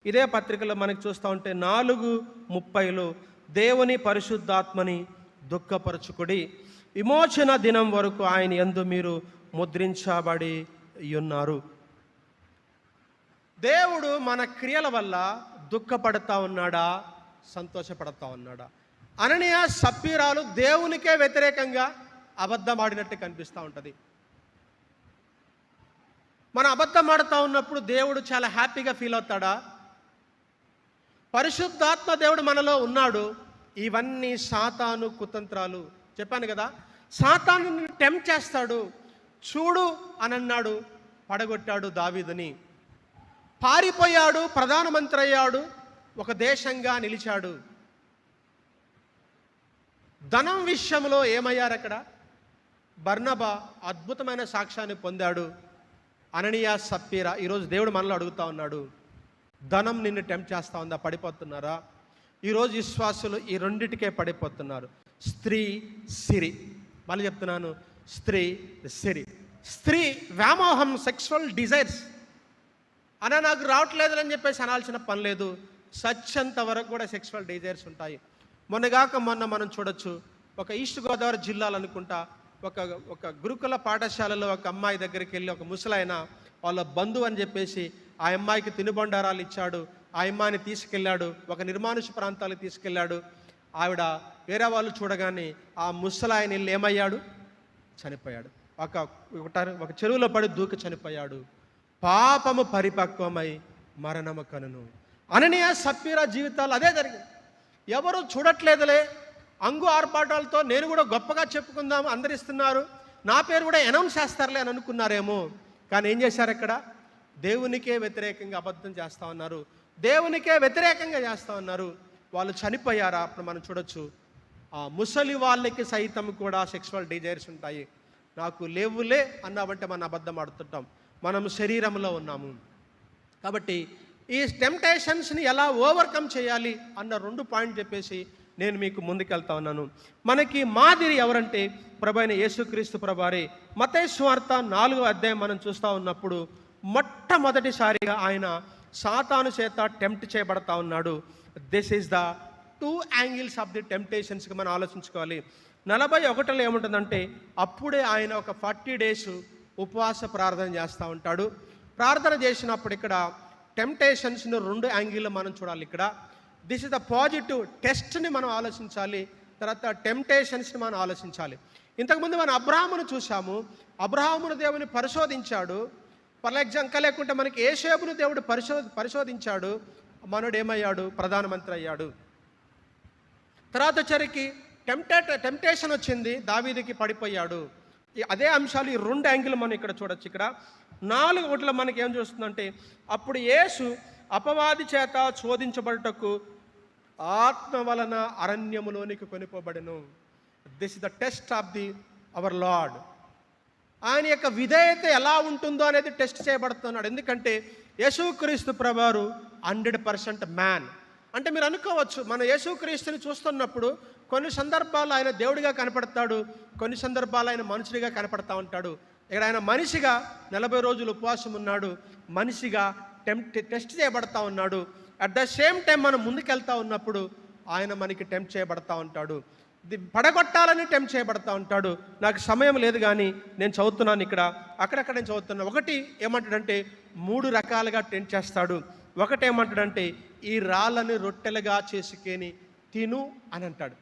ఇదే పత్రికలో మనకి చూస్తూ ఉంటే 4:30లో దేవుని పరిశుద్ధాత్మని దుఃఖపరచుకుడి, విమోచన దినం వరకు ఆయన యందు మీరు ముద్రించబడి ఉన్నారు. దేవుడు మన క్రియల వల్ల దుఃఖపడతా ఉన్నాడా, సంతోషపడతా ఉన్నాడా? అననీయ సప్పీరాలు దేవునికే వ్యతిరేకంగా అబద్ధం ఆడినట్టు కనిపిస్తూ ఉంటుంది. మనం అబద్ధం ఆడుతూ ఉన్నప్పుడు దేవుడు చాలా హ్యాపీగా ఫీల్ అవుతాడా? పరిశుద్ధాత్మ దేవుడు మనలో ఉన్నాడు. ఇవన్నీ సాతాను కుతంత్రాలు. చెప్పాను కదా, సాతాను టెంప్ట్ చేస్తాడు. చూడు అని అన్నాడు, పడగొట్టాడు దావీదుని. పారిపోయాడు, ప్రధానమంత్రి అయ్యాడు, ఒక దేశంగా నిలిచాడు. ధనం విషయంలో ఏమయ్యారు అక్కడ? బర్నబా అద్భుతమైన సాక్ష్యాన్ని పొందాడు. అననీయ సప్పీరా. ఈరోజు దేవుడు మనలో అడుగుతా ఉన్నాడు, ధనం నిన్ను టెంప్ట్ చేస్తూ ఉందా? పడిపోతున్నారా? ఈరోజు విశ్వాసులు ఈ రెండిటికే పడిపోతున్నారు. స్త్రీ, సిరి. మళ్ళీ చెప్తున్నాను, స్త్రీ, సిరి. స్త్రీ వ్యామోహం, సెక్సువల్ డిజైర్స్ అలా నాకు రావట్లేదు అని చెప్పేసి అనాల్సిన పని లేదు. సచ్చంత వరకు కూడా సెక్సువల్ డిజైర్స్ ఉంటాయి. మొన్న మనం చూడొచ్చు, ఒక ఈస్ట్ గోదావరి జిల్లాలో అనుకుంటా ఒక గురుకుల పాఠశాలలో ఒక అమ్మాయి దగ్గరికి వెళ్ళి ఒక ముసలాయన వాళ్ళ బంధువు అని చెప్పేసి ఆ అమ్మాయికి తినుబండారాలు ఇచ్చాడు. ఆ అమ్మాయిని తీసుకెళ్ళాడు, ఒక నిర్మానుష ప్రాంతాలకు తీసుకెళ్ళాడు. ఆవిడ వేరే వాళ్ళు చూడగానే ఆ ముసలాయన వెళ్ళి ఏమయ్యాడు? చనిపోయాడు. ఒక చెరువులో పడి దూకి చనిపోయాడు. పాపము పరిపక్వమై మరణము కనును. అననీయ సప్పీరా జీవితాలు అదే జరిగింది. ఎవరు చూడట్లేదులే, అంగు ఆర్పాటాలతో నేను కూడా గొప్పగా చెప్పుకుందాం, అందరిస్తున్నారు, నా పేరు కూడా అనౌన్స్ చేస్తారులే అని అనుకున్నారేమో. కానీ ఏం చేశారు? ఇక్కడ దేవునికే వ్యతిరేకంగా అబద్ధం చేస్తూ ఉన్నారు, దేవునికే వ్యతిరేకంగా చేస్తూ ఉన్నారు. వాళ్ళు చనిపోయారా? అప్పుడు మనం చూడొచ్చు, ఆ ముసలి వాళ్ళకి సైతం కూడా సెక్సువల్ డిజైర్స్ ఉంటాయి. నాకు లేవులే అన్నామంటే మనం అబద్ధం ఆడుతుంటాం. మనం శరీరంలో ఉన్నాము. కాబట్టి ఈ టెంప్టేషన్స్ని ఎలా ఓవర్కమ్ చేయాలి అన్న 2 పాయింట్ చెప్పేసి నేను మీకు ముందుకెళ్తా ఉన్నాను. మనకి మాదిరి ఎవరంటే ప్రభువైన యేసుక్రీస్తు ప్రభువారే. మత్తయి సువార్త 4వ అధ్యాయం మనం చూస్తూ ఉన్నప్పుడు మొట్టమొదటిసారిగా ఆయన సాతాను చేత టెంప్ట్ చేయబడతా ఉన్నాడు. This is the 2 angles of the టెంప్టేషన్స్కి మనం ఆలోచించుకోవాలి. 41లో ఏముంటుందంటే అప్పుడే ఆయన ఒక 40 days ఉపవాస ప్రార్థన చేస్తూ ఉంటాడు. ప్రార్థన చేసినప్పుడు ఇక్కడ టెంప్టేషన్స్ని 2 యాంగిల్లో మనం చూడాలి. ఇక్కడ దిస్ ఇస్ ద పాజిటివ్ టెస్ట్ని మనం ఆలోచించాలి, తర్వాత టెంప్టేషన్స్ని మనం ఆలోచించాలి. ఇంతకుముందు మనం అబ్రహామును చూసాము. అబ్రహామును దేవుని పరిశోధించాడు. ఫర్ ఎగ్జాంపుల్ లేకుంటే మనకి యేసేపును దేవుడు పరిశోధించాడు. మనోడు ఏమయ్యాడు? ప్రధానమంత్రి అయ్యాడు. తర్వాత వచ్చరికి టెంప్టేషన్ వచ్చింది, దావీదుకి పడిపోయాడు. అదే అంశాలు ఈ 2 యాంగిల్ మనం ఇక్కడ చూడొచ్చు. ఇక్కడ 4 మనకి ఏం చూస్తుందంటే అప్పుడు యేసు అపవాది చేత శోధించబడుటకు ఆత్మ వలన అరణ్యములోనికి కొనిపోబడెను. This is the test of the our lord. ఆయన యొక్క విధేయత ఎలా ఉంటుందో అనేది టెస్ట్ చేయబడుతున్నాడు. ఎందుకంటే యేసుక్రీస్తు ప్రభువారు 100% మ్యాన్. అంటే మీరు అనుకోవచ్చు, మన యేసుక్రీస్తుని చూస్తున్నప్పుడు కొన్ని సందర్భాలు ఆయన దేవుడిగా కనపడతాడు, కొన్ని సందర్భాలు ఆయన మనుషుడిగా కనపడతా ఉంటాడు. ఇక్కడ ఆయన మనిషిగా 40 రోజులు ఉపవాసం ఉన్నాడు, మనిషిగా టెస్ట్ చేయబడతా ఉన్నాడు. అట్ ద సేమ్ టైం మనం ముందుకెళ్తా ఉన్నప్పుడు ఆయన మనకి టెంప్ట్ చేయబడతా ఉంటాడు, పడగొట్టాలని టెంప్ట్ చేయబడతా ఉంటాడు. నాకు సమయం లేదు కానీ నేను చదువుతున్నాను ఇక్కడ, అక్కడక్కడ నేను చదువుతున్నాను. ఒకటి ఏమంటాడంటే 3 రకాలుగా టెంప్ట్ చేస్తాడు. ఒకటి ఏమంటాడంటే ఈ రాళ్ళని రొట్టెలుగా చేసుకొని తిను అని అంటాడు.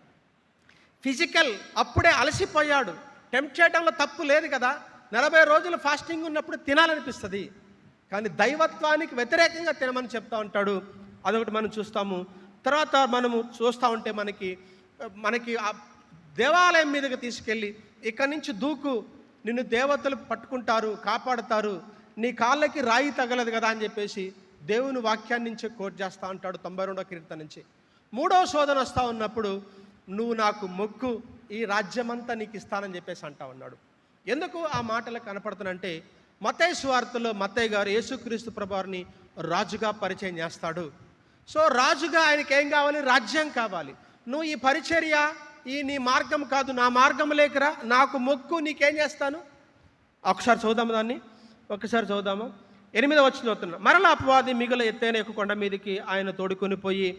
ఫిజికల్, అప్పుడే అలసిపోయాడు. టెంప్ట్ చేయడంలో తప్పు లేదు కదా, 40 రోజులు ఫాస్టింగ్ ఉన్నప్పుడు తినాలనిపిస్తుంది, కానీ దైవత్వానికి వ్యతిరేకంగా తినమని చెప్తా ఉంటాడు. అదొకటి మనం చూస్తాము. తర్వాత మనము చూస్తూ ఉంటే మనకి ఆ దేవాలయం మీదకి తీసుకెళ్ళి ఇక్కడి నుంచి దూకు, నిన్ను దేవతలు పట్టుకుంటారు, కాపాడుతారు, నీ కాళ్ళకి రాయి తగలదు కదా అని చెప్పేసి దేవుని వాక్యాన్ని నుంచి కోట్ చేస్తూ ఉంటాడు 92వ కీర్తన నుంచి. 3వ శోధన వస్తూ ఉన్నప్పుడు నువ్వు నాకు మొక్కు, ఈ రాజ్యమంతా నీకు ఇస్తానని చెప్పేసి అంటా ఉన్నాడు. ఎందుకు ఆ మాటలు కనపడుతుందంటే మత్తయి సువార్తలో మత్తయి గారు యేసుక్రీస్తు ప్రభువారిని రాజుగా పరిచయం చేస్తాడు. సో రాజుగా ఆయనకి ఏం కావాలి? రాజ్యం కావాలి. నువ్వు ఈ పరిచర్య, ఈ నీ మార్గం కాదు, నా మార్గం లేకరా, నాకు మొక్కు, నీకేం చేస్తాను. ఒకసారి చదువుదాము, దాన్ని ఒకసారి చదువుదాము. 8వ వచనం చదువుతున్నా. మరలా అపవాది మిగుల ఎత్తైన యొక్క కొండ మీదకి ఆయన తోడుకొని పోయి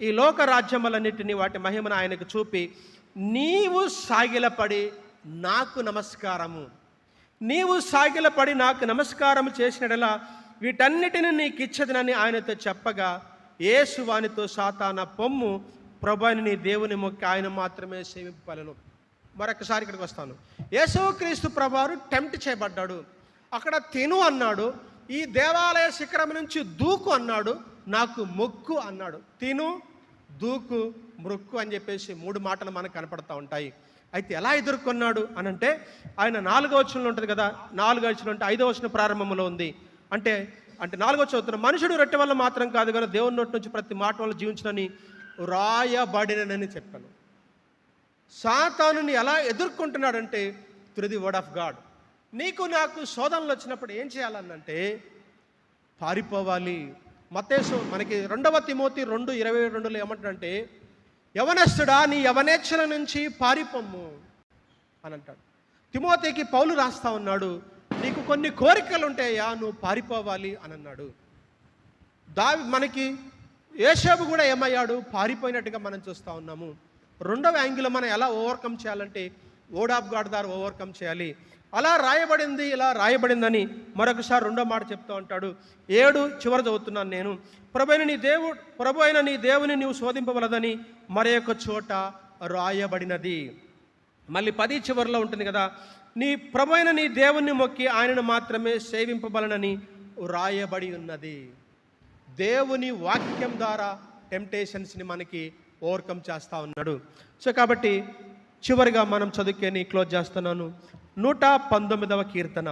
ఈ లోక రాజ్యములన్నిటినీ వాటి మహిమను ఆయనకు చూపి, నీవు సాగిలపడి నాకు నమస్కారము, నీవు సాగిలపడి నాకు నమస్కారము చేసినడలా వీటన్నిటిని నీకు ఇచ్చదనని ఆయనతో చెప్పగా, యేసు వానితో సాతానా పొమ్ము, ప్రభువైన నీ దేవుని మొక్కి ఆయన మాత్రమే సేవింపలను. మరొకసారి ఇక్కడికి వస్తాను. యేసుక్రీస్తు ప్రభువారు టెంప్ట్ చేయబడ్డాడు. అక్కడ తిను అన్నాడు, ఈ దేవాలయ శిఖరం నుంచి దూకు అన్నాడు, నాకు మొక్కు అన్నాడు. తిను, దూకు, మొక్కు అని చెప్పేసి 3 మాటలు మనకు కనపడతా ఉంటాయి. అయితే ఎలా ఎదుర్కొన్నాడు అని అంటే ఆయన 4వ వచనంలో ఉంటుంది కదా, 4వ వచనం అంటే 5వ వచనం ప్రారంభంలో ఉంది. అంటే 4వ చదువుతున్న మనుషుడు రొట్టె వల్ల మాత్రం కాదు కానీ దేవుని నోటి నుంచి ప్రతి మాట వల్ల జీవించనని రాయబడినని చెప్పాను. సాతానుని ఎలా ఎదుర్కొంటున్నాడంటే through the word of God. నీకు నాకు శోధనలు వచ్చినప్పుడు ఏం చేయాలనంటే పారిపోవాలి. మనకి 2వ తిమోతి 2:22లో ఏమంటాడంటే యవనస్తుడా నీ యవనేచ్ఛల నుంచి పారిపోమ్ము అని అంటాడు. తిమోతికి పౌలు రాస్తా ఉన్నాడు, నీ నీకు కొన్ని కోరికలు ఉంటాయా, నువ్వు పారిపోవాలి అని అన్నాడు. మనకి యోసేపు కూడా ఏమయ్యాడు, పారిపోయినట్టుగా మనం చూస్తూ ఉన్నాము. రెండవ యాంగిల్ మనం ఎలా ఓవర్కమ్ చేయాలంటే వర్డ్ ఆఫ్ గాడ్ ద్వారా ఓవర్కమ్ చేయాలి. అలా రాయబడింది, ఇలా రాయబడిందని మరొకసారి రెండో మాట చెప్తూ ఉంటాడు. 7 చివర చదువుతున్నాను నేను. ప్రభు అయిన నీ దేవుని నీవు శోధింపవలదని మరొక చోట రాయబడినది. మళ్ళీ 10 చివరిలో ఉంటుంది కదా, నీ ప్రభు అయిన నీ దేవుణ్ణి మొక్కి ఆయనను మాత్రమే సేవింపబలనని రాయబడి ఉన్నది. దేవుని వాక్యం ద్వారా టెంప్టేషన్స్ని మనకి ఓవర్కమ్ చేస్తూ ఉన్నాడు. సో కాబట్టి చివరిగా మనం చదువుకొని క్లోజ్ చేస్తున్నాను. 119వ కీర్తన.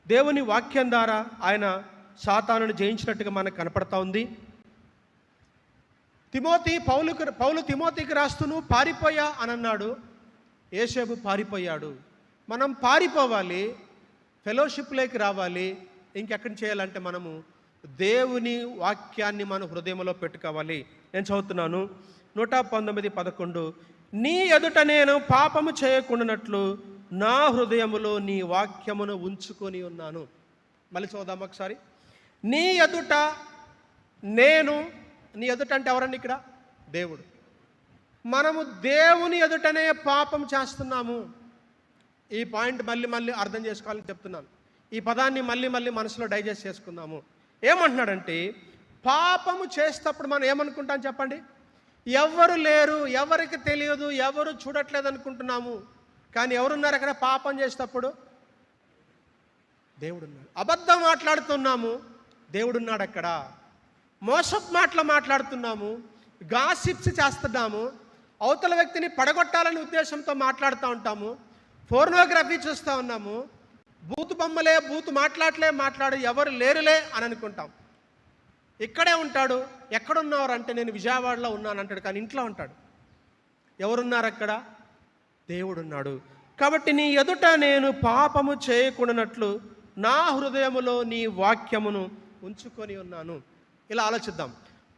దేవుని వాక్యం ద్వారా ఆయన సాతానుని జయించినట్టుగా మనకు కనపడతా ఉంది. పౌలు తిమోతికి రాస్తూను పారిపోయా అని అన్నాడు. యోసేపు పారిపోయాడు. మనం పారిపోవాలి, ఫెలోషిప్లోకి రావాలి. ఇంకెక్కడి చేయాలంటే మనము దేవుని వాక్యాన్ని మన హృదయంలో పెట్టుకోవాలి. నేను చదువుతున్నాను 119:11. నీ ఎదుట నేను పాపము చేయకుండానట్లు నా హృదయములో నీ వాక్యమును ఉంచుకొని ఉన్నాను. మళ్ళీ చదువుదాం ఒకసారి. నీ ఎదుట నేను, నీ ఎదుట అంటే ఎవరండి ఇక్కడ? దేవుడు. మనము దేవుని ఎదుటనే పాపం చేస్తున్నాము. ఈ పాయింట్ మళ్ళీ అర్థం చేసుకోవాలని చెప్తున్నాను. ఈ పదాన్ని మళ్ళీ మనసులో డైజెస్ట్ చేసుకుందాము. ఏమంటున్నాడంటే, పాపము చేసేటప్పుడు మనం ఏమనుకుంటాం చెప్పండి? ఎవరు లేరు, ఎవరికి తెలియదు, ఎవరు చూడట్లేదు అనుకుంటున్నాము. కానీ ఎవరున్నారు అక్కడ? పాపం చేసేటప్పుడు దేవుడున్నాడు. అబద్ధం మాట్లాడుతున్నాము, దేవుడున్నాడు అక్కడ. మోసపు మాటలు మాట్లాడుతున్నాము, గాసిప్స్ చేస్తున్నాము, అవతల వ్యక్తిని పడగొట్టాలనే ఉద్దేశంతో మాట్లాడుతూ ఉంటాము, పోర్నోగ్రఫీ చూస్తూ ఉన్నాము, బూతు బొమ్మలే, బూతు మాట్లాడు, ఎవరు లేరులే అని అనుకుంటాం. ఇక్కడే ఉంటాడు. ఎక్కడున్నారు అంటే నేను విజయవాడలో ఉన్నాను అంటాడు, కానీ ఇంట్లో ఉంటాడు. ఎవరున్నారు అక్కడ? దేవుడున్నాడు. కాబట్టి నీ ఎదుట నేను పాపము చేయకుండానట్లు నా హృదయములో నీ వాక్యమును ఉంచుకొని ఉన్నాను. ఇలా ఆలోచిద్దాం.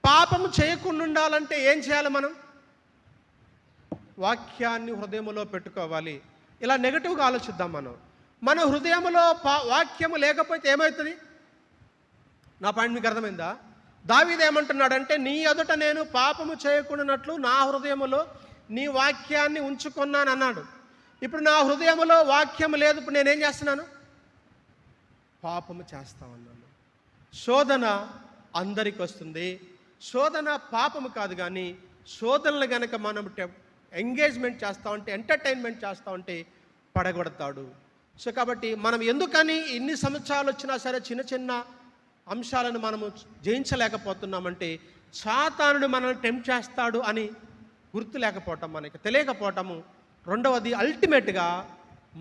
పాపము చేయకుండా ఉండాలంటే ఏం చేయాలి? మనం వాక్యాన్ని హృదయములో పెట్టుకోవాలి. ఇలా నెగటివ్గా ఆలోచిద్దాం. మన హృదయములో వాక్యము లేకపోతే ఏమవుతుంది? నా పాయింట్ మీకు అర్థమైందా? దావీదు ఏమంటున్నాడంటే, నీ ఎదుట నేను పాపము చేయకుండానట్లు నా హృదయములో నీ వాక్యాన్ని ఉంచుకున్నాను అన్నాడు. ఇప్పుడు నా హృదయములో వాక్యం లేదు. ఇప్పుడు నేనేం చేస్తున్నాను? పాపము చేస్తా ఉన్నాను. శోధన అందరికి వస్తుంది. శోధన పాపము కాదు, కానీ శోధనలు కనుక మనం ఎంగేజ్మెంట్ చేస్తూ ఉంటే, ఎంటర్టైన్మెంట్ చేస్తూ ఉంటే పడగొడతాడు. సో కాబట్టి మనం ఎందుకని ఇన్ని సంవత్సరాలు వచ్చినా సరే చిన్న అంశాలను మనము జయించలేకపోతున్నామంటే, సాతానుడు మనల్ని టెంప్ట్ చేస్తాడు అని గుర్తు లేకపోవటం, మనకి తెలియకపోవటము. రెండవది, అల్టిమేట్గా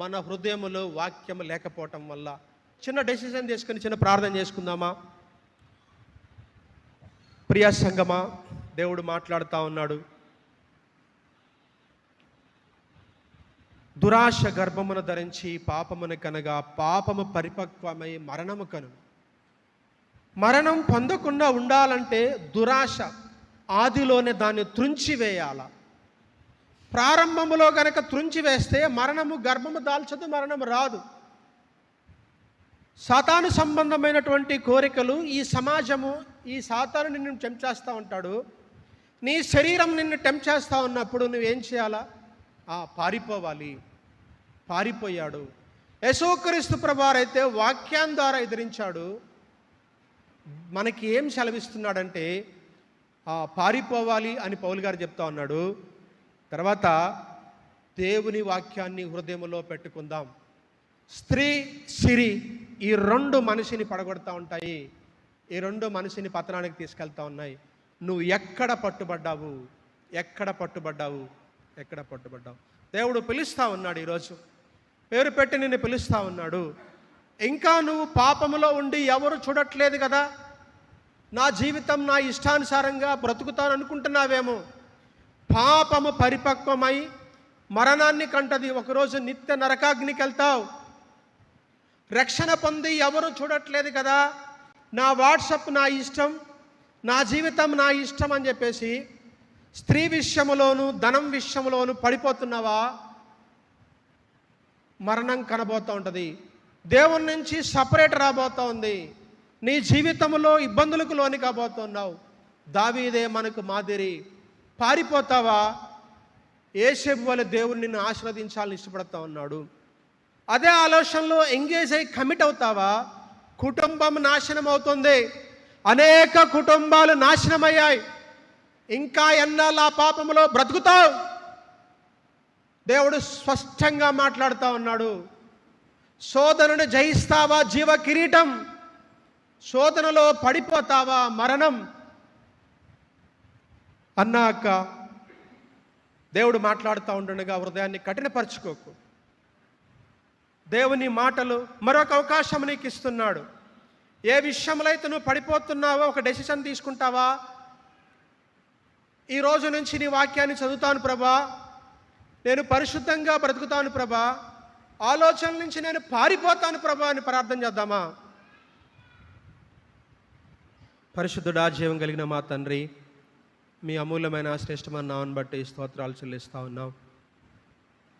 మన హృదయములో వాక్యము లేకపోవటం వల్ల. చిన్న డెసిషన్ తీసుకుని చిన్న ప్రార్థన చేసుకుందామా? ప్రియ సంగమా, దేవుడు మాట్లాడుతూ ఉన్నాడు. దురాశ గర్భమును ధరించి పాపమును కనగా పాపము పరిపక్వమై మరణము కను. మరణం పొందకుండా ఉండాలంటే దురాశ ఆదిలోనే దాన్ని త్రుంచివేయాల. ప్రారంభములో గనక త్రుంచివేస్తే మరణము గర్భము దాల్చదు, మరణము రాదు. సాతాను సంబంధమైనటువంటి కోరికలు, ఈ సమాజము, ఈ సాతాను నిన్ను టెంప్ట్ చేస్తూ ఉంటాడు. నీ శరీరం నిన్ను టెంప్ట్ చేస్తూ ఉన్నప్పుడు నువ్వేం చేయాలా? పారిపోవాలి. పారిపోయాడు. యేసుక్రీస్తు ప్రభువారైతే వాక్యం ద్వారా ఎదిరించాడు. మనకి ఏం సెలవిస్తున్నాడంటే పారిపోవాలి అని పౌలు గారు చెప్తా ఉన్నాడు. తర్వాత దేవుని వాక్యాన్ని హృదయంలో పెట్టుకుందాం. స్త్రీ, సిరి, ఈ రెండు మనిషిని పడగొడతా ఉంటాయి. ఈ రెండు మనిషిని పతనానికి తీసుకెళ్తా ఉన్నాయి. నువ్వు ఎక్కడ పట్టుబడ్డావు? దేవుడు పిలుస్తూ ఉన్నాడు. ఈరోజు పేరు పెట్టి నిన్ను పిలుస్తూ ఉన్నాడు. ఇంకా నువ్వు పాపములో ఉండి ఎవరు చూడట్లేదు కదా, నా జీవితం నా ఇష్టానుసారంగా బ్రతుకుతాను అనుకుంటున్నావేమో. పాపము పరిపక్వమై మరణాన్ని కంటది. ఒకరోజు నిత్య నరకాగ్నికి వెళ్తావు. రక్షణ పొంది ఎవరు చూడట్లేదు కదా, నా వాట్సాప్ నా ఇష్టం, నా జీవితం నా ఇష్టం అని చెప్పేసి స్త్రీ విషయంలోను ధనం విషయంలోను పడిపోతున్నావా? మరణం కనబోతూ ఉంటుంది. దేవుని నుంచి సపరేట్ రాబోతూ ఉంది. నీ జీవితంలో ఇబ్బందులకు లోని కాబోతున్నావు. దావీదే మనకు మాదిరి. పారిపోతావా? యేసేపు వలె దేవుడు నిన్ను ఆశీర్వదించాలని ఇష్టపడతా ఉన్నాడు. అదే ఆలోచనలో ఎంగేజ్ అయి కమిట్ అవుతావా? కుటుంబం నాశనం అవుతుంది. అనేక కుటుంబాలు నాశనమయ్యాయి. ఇంకా ఎన్నాళ్ళు ఆ పాపంలో బ్రతుకుతావు? దేవుడు స్పష్టంగా మాట్లాడుతూ ఉన్నాడు. శోధనను జయిస్తావా? జీవ కిరీటం. శోధనలో పడిపోతావా? మరణం. అన్నాక దేవుడు మాట్లాడుతూ ఉండగా హృదయాన్ని కఠినపరచుకోకు. దేవుని మాటలు మరొక అవకాశం నీకు ఇస్తున్నాడు. ఏ విషయంలో అయితే నువ్వు పడిపోతున్నావో ఒక డెసిషన్ తీసుకుంటావా? ఈ రోజు నుంచి నీ వాక్యాన్ని చదువుతాను ప్రభా, నేను పరిశుద్ధంగా బ్రతుకుతాను ప్రభా, ఆలోచనల నుంచి నేను పారిపోతాను ప్రభా అని ప్రార్థన చేద్దామా? పరిశుద్ధుడా, జీవం కలిగిన మా తండ్రి, మీ అమూల్యమైన శ్రేష్టమైన నామను బట్టి స్తోత్రాలు చెల్లిస్తూ ఉన్నాం.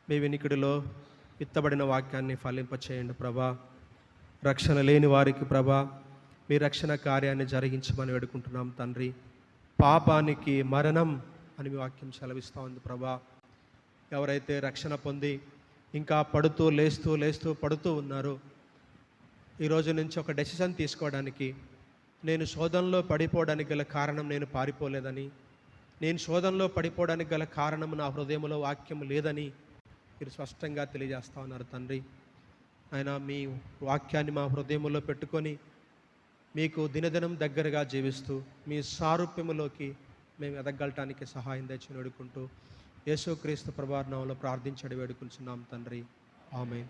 మీ వినికిడిలో విత్తబడిన వాక్యాన్ని ఫలింపచేయండి ప్రభా. రక్షణ లేని వారికి ప్రభా మీ రక్షణ కార్యాన్ని జరిగించమని వేడుకుంటున్నాం తండ్రి. పాపానికి మరణం అని మీ వాక్యం సెలవిస్తూ ఉంది ప్రభా. ఎవరైతే రక్షణ పొంది ఇంకా పడుతూ లేస్తూ పడుతూ ఉన్నారో, ఈరోజు నుంచి ఒక డెసిషన్ తీసుకోవడానికి, నేను శోధనలో పడిపోవడానికి గల కారణం నేను పారిపోలేదని, నేను శోధనలో పడిపోవడానికి గల కారణం నా హృదయంలో వాక్యం లేదని మీరు స్పష్టంగా తెలియజేస్తూ ఉన్నారు తండ్రి. ఆయన మీ వాక్యాన్ని మా హృదయంలో పెట్టుకొని మీకు దినదినం దగ్గరగా జీవిస్తూ మీ సారూప్యములోకి మేము ఎదగలటానికి సహాయం తెచ్చి వేడుకుంటూ యేసుక్రీస్తు ప్రభువారి నామములో ప్రార్థించడి వేడుకుంటున్నాం తండ్రి. ఆమేన్.